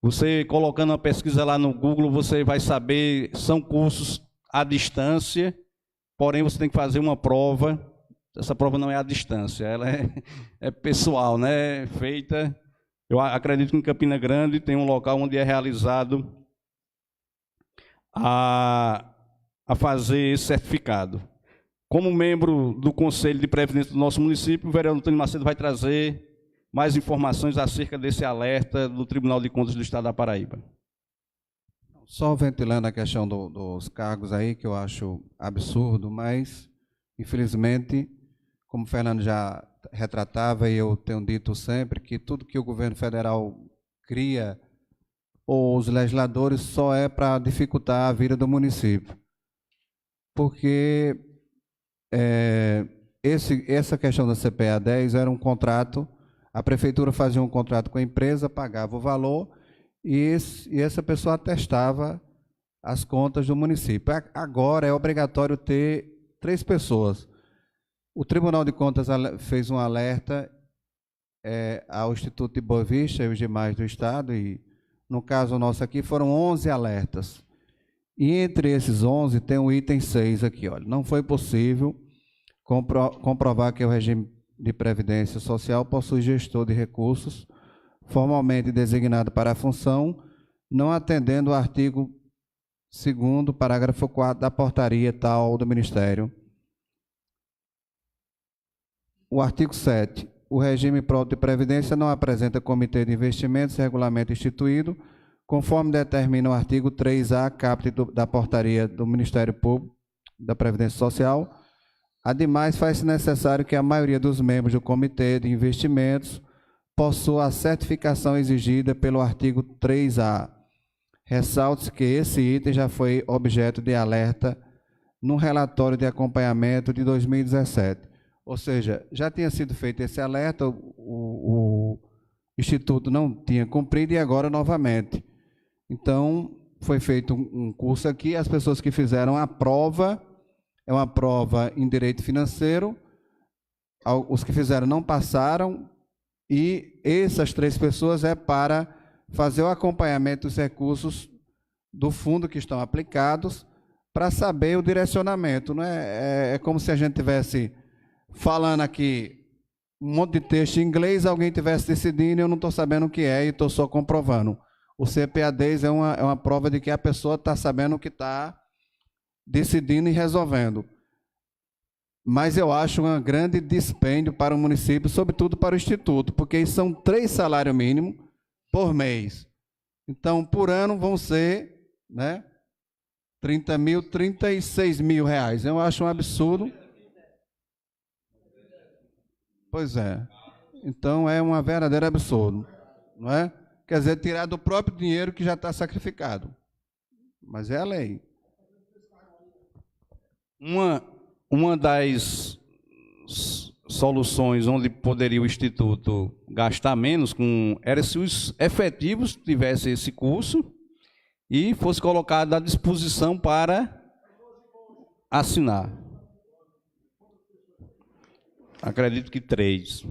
Você colocando uma pesquisa lá no Google, você vai saber, são cursos à distância, porém você tem que fazer uma prova. Essa prova não é à distância, ela é pessoal, né? Feita, eu acredito que em Campina Grande tem um local onde é realizado a fazer esse certificado. Como membro do Conselho de Previdência do nosso município, o vereador Antônio Macedo vai trazer mais informações acerca desse alerta do Tribunal de Contas do Estado da Paraíba. Só ventilando a questão dos cargos aí, que eu acho absurdo, mas, infelizmente, como o Fernando já retratava, e eu tenho dito sempre, que tudo que o governo federal cria, ou os legisladores, só é para dificultar a vida do município. Porque essa questão da CPA 10 era um contrato, a prefeitura fazia um contrato com a empresa, pagava o valor, e essa pessoa atestava as contas do município. Agora é obrigatório ter 3 pessoas. O Tribunal de Contas fez um alerta ao Instituto de Boa Vista e os demais do Estado, e no caso nosso aqui foram 11 alertas. E entre esses 11 tem o item 6 aqui, olha, não foi possível comprovar que o regime de previdência social possui gestor de recursos formalmente designado para a função, não atendendo o artigo 2º, parágrafo 4 da portaria tal do Ministério. O artigo 7. o regime próprio de previdência não apresenta comitê de investimentos, regulamento instituído, conforme determina o artigo 3A, caput da portaria do Ministério Público da Previdência Social. Ademais, faz-se necessário que a maioria dos membros do comitê de investimentos possua a certificação exigida pelo artigo 3A. Ressalte-se que esse item já foi objeto de alerta no relatório de acompanhamento de 2017. Ou seja, já tinha sido feito esse alerta, o Instituto não tinha cumprido e agora novamente. Então, foi feito um curso aqui, as pessoas que fizeram a prova, é uma prova em direito financeiro, os que fizeram não passaram, e essas 3 pessoas é para fazer o acompanhamento dos recursos do fundo que estão aplicados, para saber o direcionamento. Não é como se a gente tivesse falando aqui um monte de texto em inglês, alguém tivesse decidindo e eu não estou sabendo o que é e estou só comprovando. O CPA10 é uma prova de que a pessoa está sabendo o que está decidindo e resolvendo. Mas eu acho um grande dispêndio para o município, sobretudo para o Instituto, porque são 3 salários mínimos por mês. Então, por ano vão ser, né, 36 mil reais. Eu acho um absurdo. Pois é. Então, é um verdadeiro absurdo, não é? Quer dizer, tirar do próprio dinheiro que já está sacrificado. Mas é a lei. Uma das soluções onde poderia o Instituto gastar menos era se os efetivos tivessem esse curso e fosse colocado à disposição para assinar. Acredito que 3.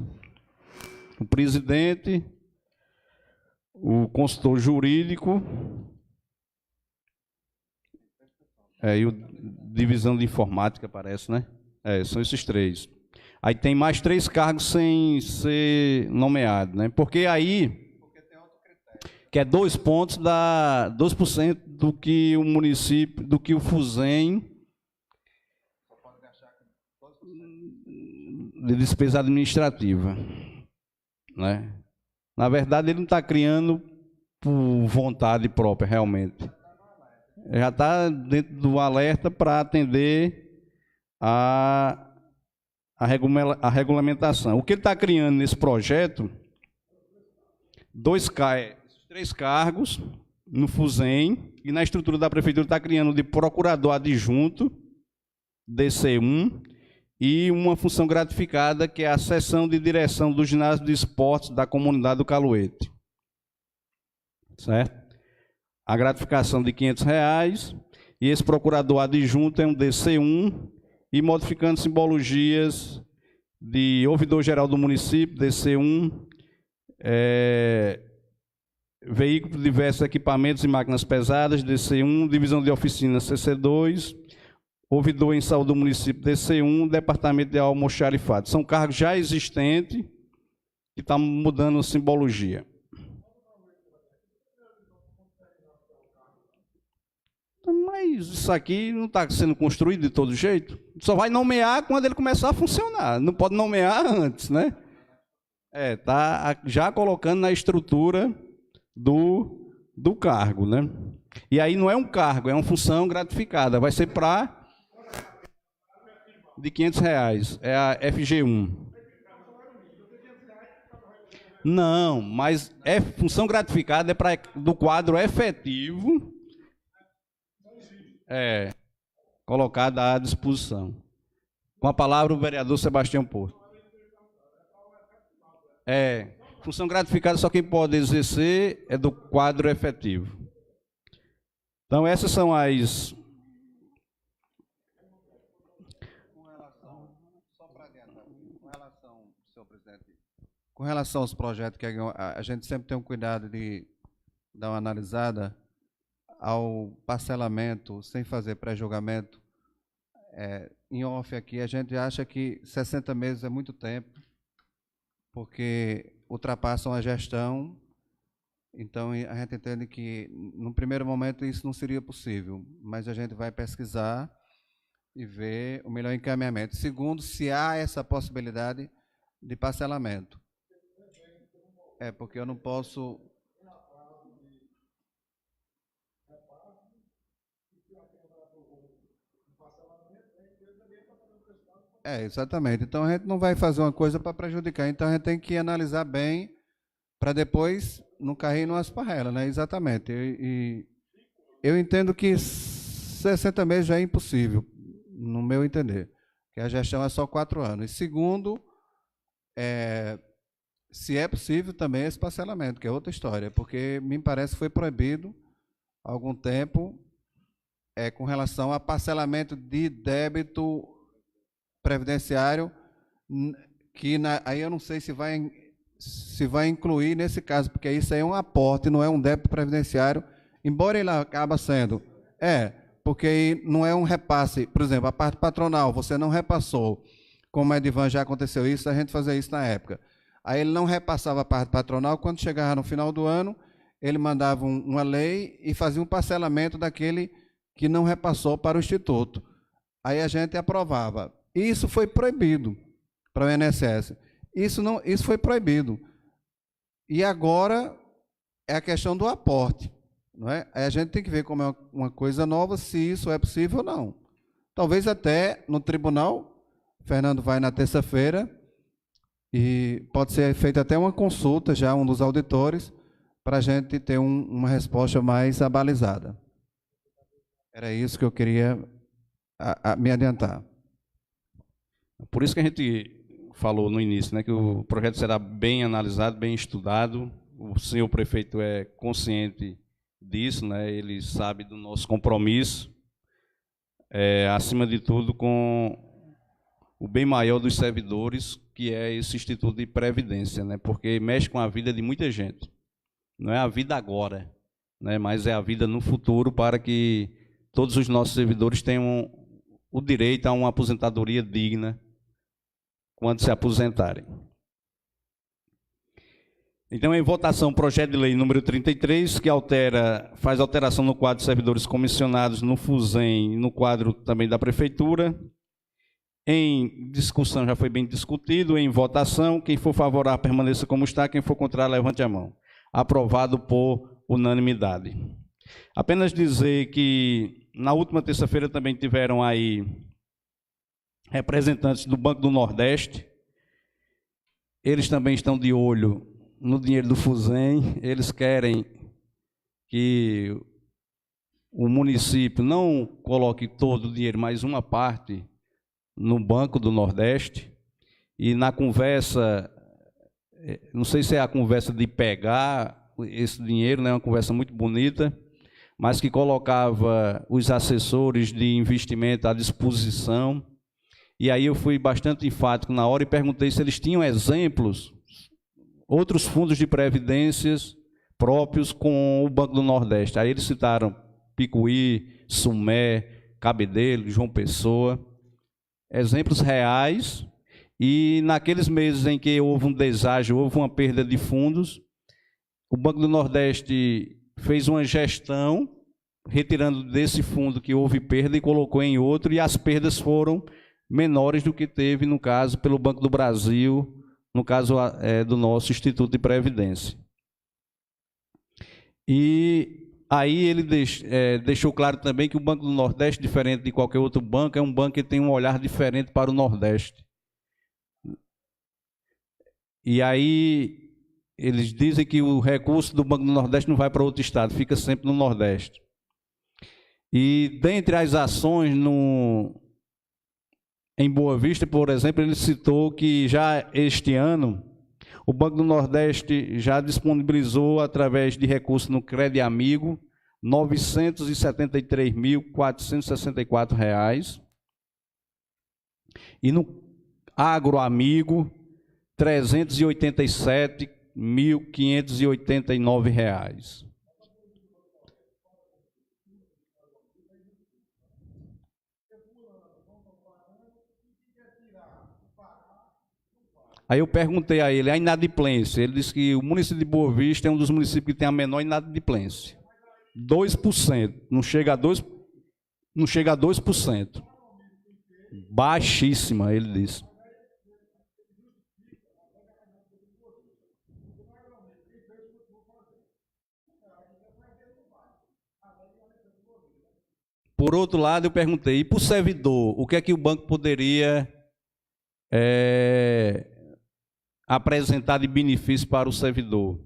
O presidente, o consultor jurídico e o divisão de informática, parece, né? São esses 3. Aí tem mais 3 cargos sem ser nomeado, né? Porque aí, que é 2 pontos, dá 2% do que o município, do que o FUSEM de despesa administrativa, né? Na verdade, ele não está criando por vontade própria, realmente. Já está dentro do alerta para atender a regulamentação. O que ele está criando nesse projeto, 3 cargos no FUSEM, e na estrutura da prefeitura está criando de procurador adjunto, DC1, e uma função gratificada, que é a seção de direção do ginásio de esportes da comunidade do Caluete. Certo? A gratificação de R$500, e esse procurador adjunto é um DC1, e modificando simbologias de ouvidor-geral do município, DC1, veículo de diversos equipamentos e máquinas pesadas, DC1, divisão de oficinas, CC2, ouvidor em saúde do município, DC1, departamento de almoxarifado. São cargos já existentes que estão mudando a simbologia. Mas isso aqui não está sendo construído de todo jeito. Só vai nomear quando ele começar a funcionar. Não pode nomear antes, né? Está já colocando na estrutura do cargo, né? E aí não é um cargo, é uma função gratificada. Vai ser para de R$500. É a FG1. Não, mas função gratificada é do quadro efetivo. Colocada à disposição. Com a palavra o vereador Sebastião Porto. Função gratificada, só quem pode exercer é do quadro efetivo. Então, essas são as... Com relação aos projetos, que a gente sempre tem um cuidado de dar uma analisada ao parcelamento, sem fazer pré-julgamento. Em off aqui, a gente acha que 60 meses é muito tempo, porque ultrapassam a gestão. Então, a gente entende que, no primeiro momento, isso não seria possível, mas a gente vai pesquisar e ver o melhor encaminhamento. Segundo, se há essa possibilidade de parcelamento. É, porque eu não posso... É, exatamente. Então a gente não vai fazer uma coisa para prejudicar. Então a gente tem que analisar bem para depois não cair numa esparrela, né? Exatamente. E eu entendo que 60 meses já é impossível, no meu entender, que a gestão é só 4 anos. E segundo, se é possível também esse parcelamento, que é outra história, porque me parece que foi proibido há algum tempo com relação a parcelamento de débito previdenciário, que aí eu não sei se vai incluir nesse caso, porque isso aí é um aporte, não é um débito previdenciário, embora ele acaba sendo. Porque não é um repasse. Por exemplo, a parte patronal, você não repassou, como a Edivan já aconteceu isso, a gente fazia isso na época. Aí ele não repassava a parte patronal, quando chegava no final do ano, ele mandava uma lei e fazia um parcelamento daquele que não repassou para o Instituto. Aí a gente aprovava. Isso foi proibido para o INSS. Isso foi proibido. E agora é a questão do aporte. Não é? Aí a gente tem que ver como é uma coisa nova, se isso é possível ou não. Talvez até no tribunal, Fernando vai na terça-feira, e pode ser feita até uma consulta, já um dos auditores, para a gente ter uma resposta mais abalizada. Era isso que eu queria me adiantar. Por isso que a gente falou no início, né, que o projeto será bem analisado, bem estudado. O senhor prefeito é consciente disso, né, ele sabe do nosso compromisso, acima de tudo, com o bem maior dos servidores, que é esse Instituto de Previdência, né, porque mexe com a vida de muita gente. Não é a vida agora, né, mas é a vida no futuro, para que todos os nossos servidores tenham o direito a uma aposentadoria digna quando se aposentarem. Então, em votação, projeto de lei número 33, que faz alteração no quadro de servidores comissionados no FUSEM e no quadro também da Prefeitura. Em discussão, já foi bem discutido. Em votação, quem for favorável permaneça como está, quem for contrário, levante a mão. Aprovado por unanimidade. Apenas dizer que na última terça-feira também tiveram aí representantes do Banco do Nordeste. Eles também estão de olho no dinheiro do FUSEM. Eles querem que o município não coloque todo o dinheiro, mas uma parte no Banco do Nordeste. E na conversa, não sei se é a conversa de pegar esse dinheiro, né, uma conversa muito bonita, mas que colocava os assessores de investimento à disposição. E aí eu fui bastante enfático na hora e perguntei se eles tinham exemplos, outros fundos de previdências próprios com o Banco do Nordeste. Aí eles citaram Picuí, Sumé, Cabedelo, João Pessoa, exemplos reais. E naqueles meses em que houve um deságio, houve uma perda de fundos, o Banco do Nordeste fez uma gestão, retirando desse fundo que houve perda e colocou em outro, e as perdas foram menores do que teve, no caso, pelo Banco do Brasil, no caso do nosso Instituto de Previdência. E aí ele deixou claro também que o Banco do Nordeste, diferente de qualquer outro banco, é um banco que tem um olhar diferente para o Nordeste. E aí eles dizem que o recurso do Banco do Nordeste não vai para outro estado, fica sempre no Nordeste. E dentre as ações em Boa Vista, por exemplo, ele citou que já este ano o Banco do Nordeste já disponibilizou, através de recursos no Crédito Amigo, R$ 973.464. E no Agroamigo, R$ 387.589. Aí eu perguntei a ele a inadimplência. Ele disse que o município de Boa Vista é um dos municípios que tem a menor inadimplência. 2%. Não chega a 2%. Baixíssima, ele disse. Por outro lado, eu perguntei, e para o servidor, o que é que o banco poderia apresentar de benefício para o servidor?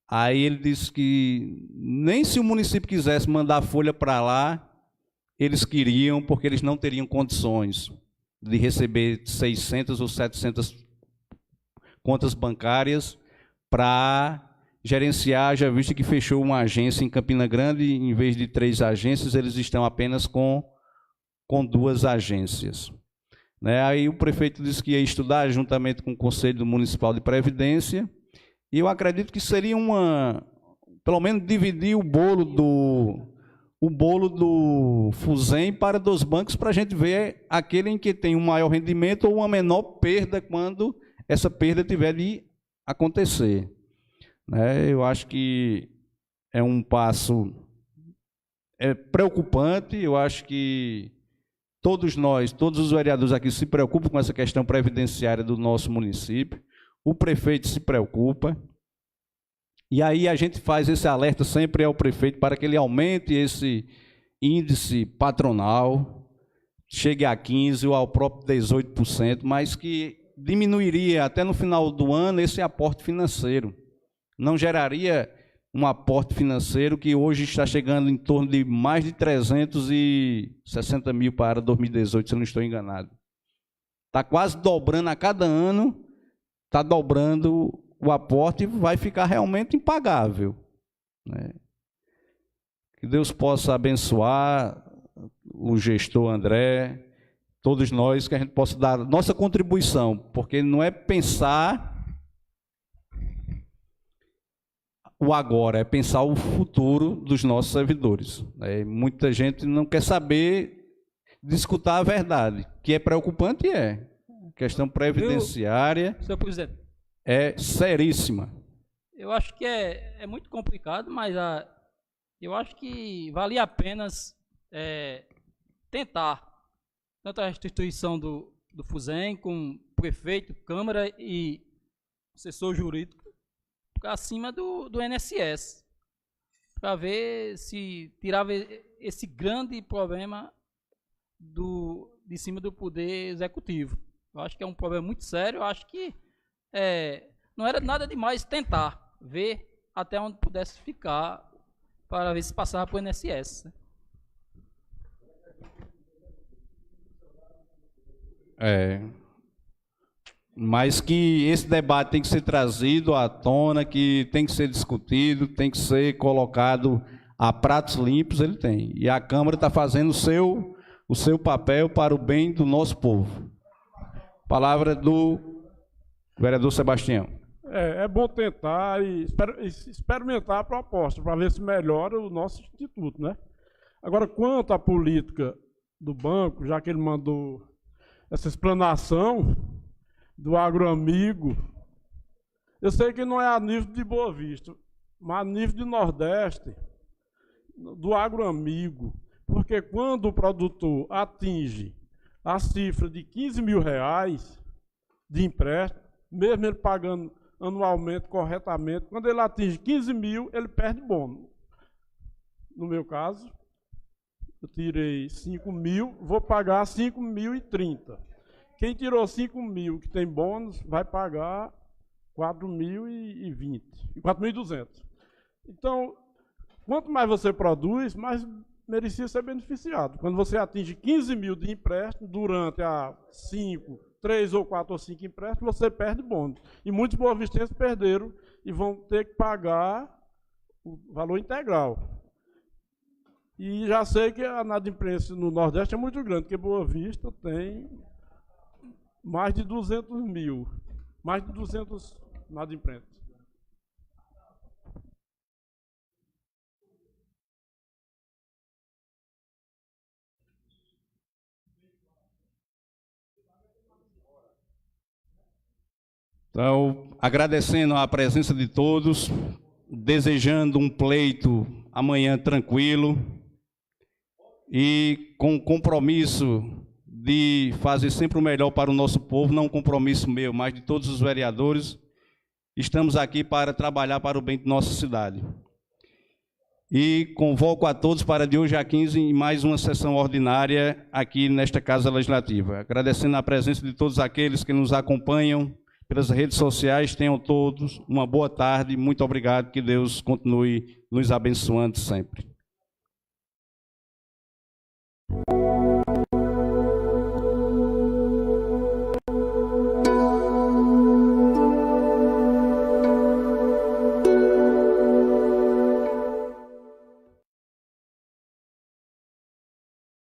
Aí ele disse que nem se o município quisesse mandar a folha para lá, eles queriam, porque eles não teriam condições de receber 600 ou 700 contas bancárias para gerenciar, já visto que fechou uma agência em Campina Grande, em vez de 3 agências, eles estão apenas com 2 agências. Né? Aí o prefeito disse que ia estudar juntamente com o Conselho Municipal de Previdência, e eu acredito que seria pelo menos dividir o bolo do FUSEM para 2 bancos, para a gente ver aquele em que tem um maior rendimento ou uma menor perda quando essa perda tiver de acontecer. Eu acho que é um passo preocupante. Eu acho que todos os vereadores aqui se preocupam com essa questão previdenciária do nosso município. O prefeito se preocupa. E aí a gente faz esse alerta sempre ao prefeito para que ele aumente esse índice patronal, chegue a 15% ou ao próprio 18%, mas que diminuiria até no final do ano esse aporte financeiro. Não geraria um aporte financeiro que hoje está chegando em torno de mais de 360 mil para 2018, se eu não estou enganado. Está quase dobrando a cada ano, está dobrando o aporte e vai ficar realmente impagável. Né? Que Deus possa abençoar o gestor André, todos nós, que a gente possa dar nossa contribuição, porque não é pensar o agora, é pensar o futuro dos nossos servidores. Muita gente não quer saber de escutar a verdade, que é preocupante, a questão previdenciária Senhor presidente, é seríssima. eu acho que é muito complicado, mas eu acho que valia a pena tentar, tanto a instituição do FUSEM, com prefeito, Câmara e assessor jurídico, acima do INSS, para ver se tirava esse grande problema de cima do poder executivo. Eu acho que é um problema muito sério. Eu acho que não era nada demais tentar ver até onde pudesse ficar, para ver se passava para o INSS. Mas que esse debate tem que ser trazido à tona, que tem que ser discutido, tem que ser colocado a pratos limpos, ele tem. E a Câmara está fazendo o seu papel para o bem do nosso povo. Palavra do vereador Sebastião. É bom tentar e experimentar a proposta, para ver se melhora o nosso instituto, né? Agora, quanto à política do banco, já que ele mandou essa explanação do agroamigo, eu sei que não é a nível de Boa Vista, mas a nível de Nordeste, do agroamigo, porque quando o produtor atinge a cifra de R$15 mil de empréstimo, mesmo ele pagando anualmente, corretamente, quando ele atinge 15 mil, ele perde bônus. No meu caso, eu tirei 5 mil, vou pagar 5.030. Quem tirou 5 mil, que tem bônus, vai pagar 4.020, 4.200. Então, quanto mais você produz, mais merecia ser beneficiado. Quando você atinge 15 mil de empréstimo, durante a 3 ou 4 ou 5 empréstimos, você perde bônus. E muitos boavistenses perderam e vão ter que pagar o valor integral. E já sei que a inadimplência no Nordeste é muito grande, porque Boa Vista tem mais de 200 mil, mais de 200 inadimplentes. Então, agradecendo a presença de todos, desejando um pleito amanhã tranquilo e com compromisso de fazer sempre o melhor para o nosso povo, não um compromisso meu, mas de todos os vereadores. Estamos aqui para trabalhar para o bem de nossa cidade. e convoco a todos para de hoje a 15 em mais uma sessão ordinária aqui nesta Casa Legislativa. Agradecendo a presença de todos aqueles que nos acompanham pelas redes sociais. Tenham todos uma boa tarde. Muito obrigado. Que Deus continue nos abençoando sempre.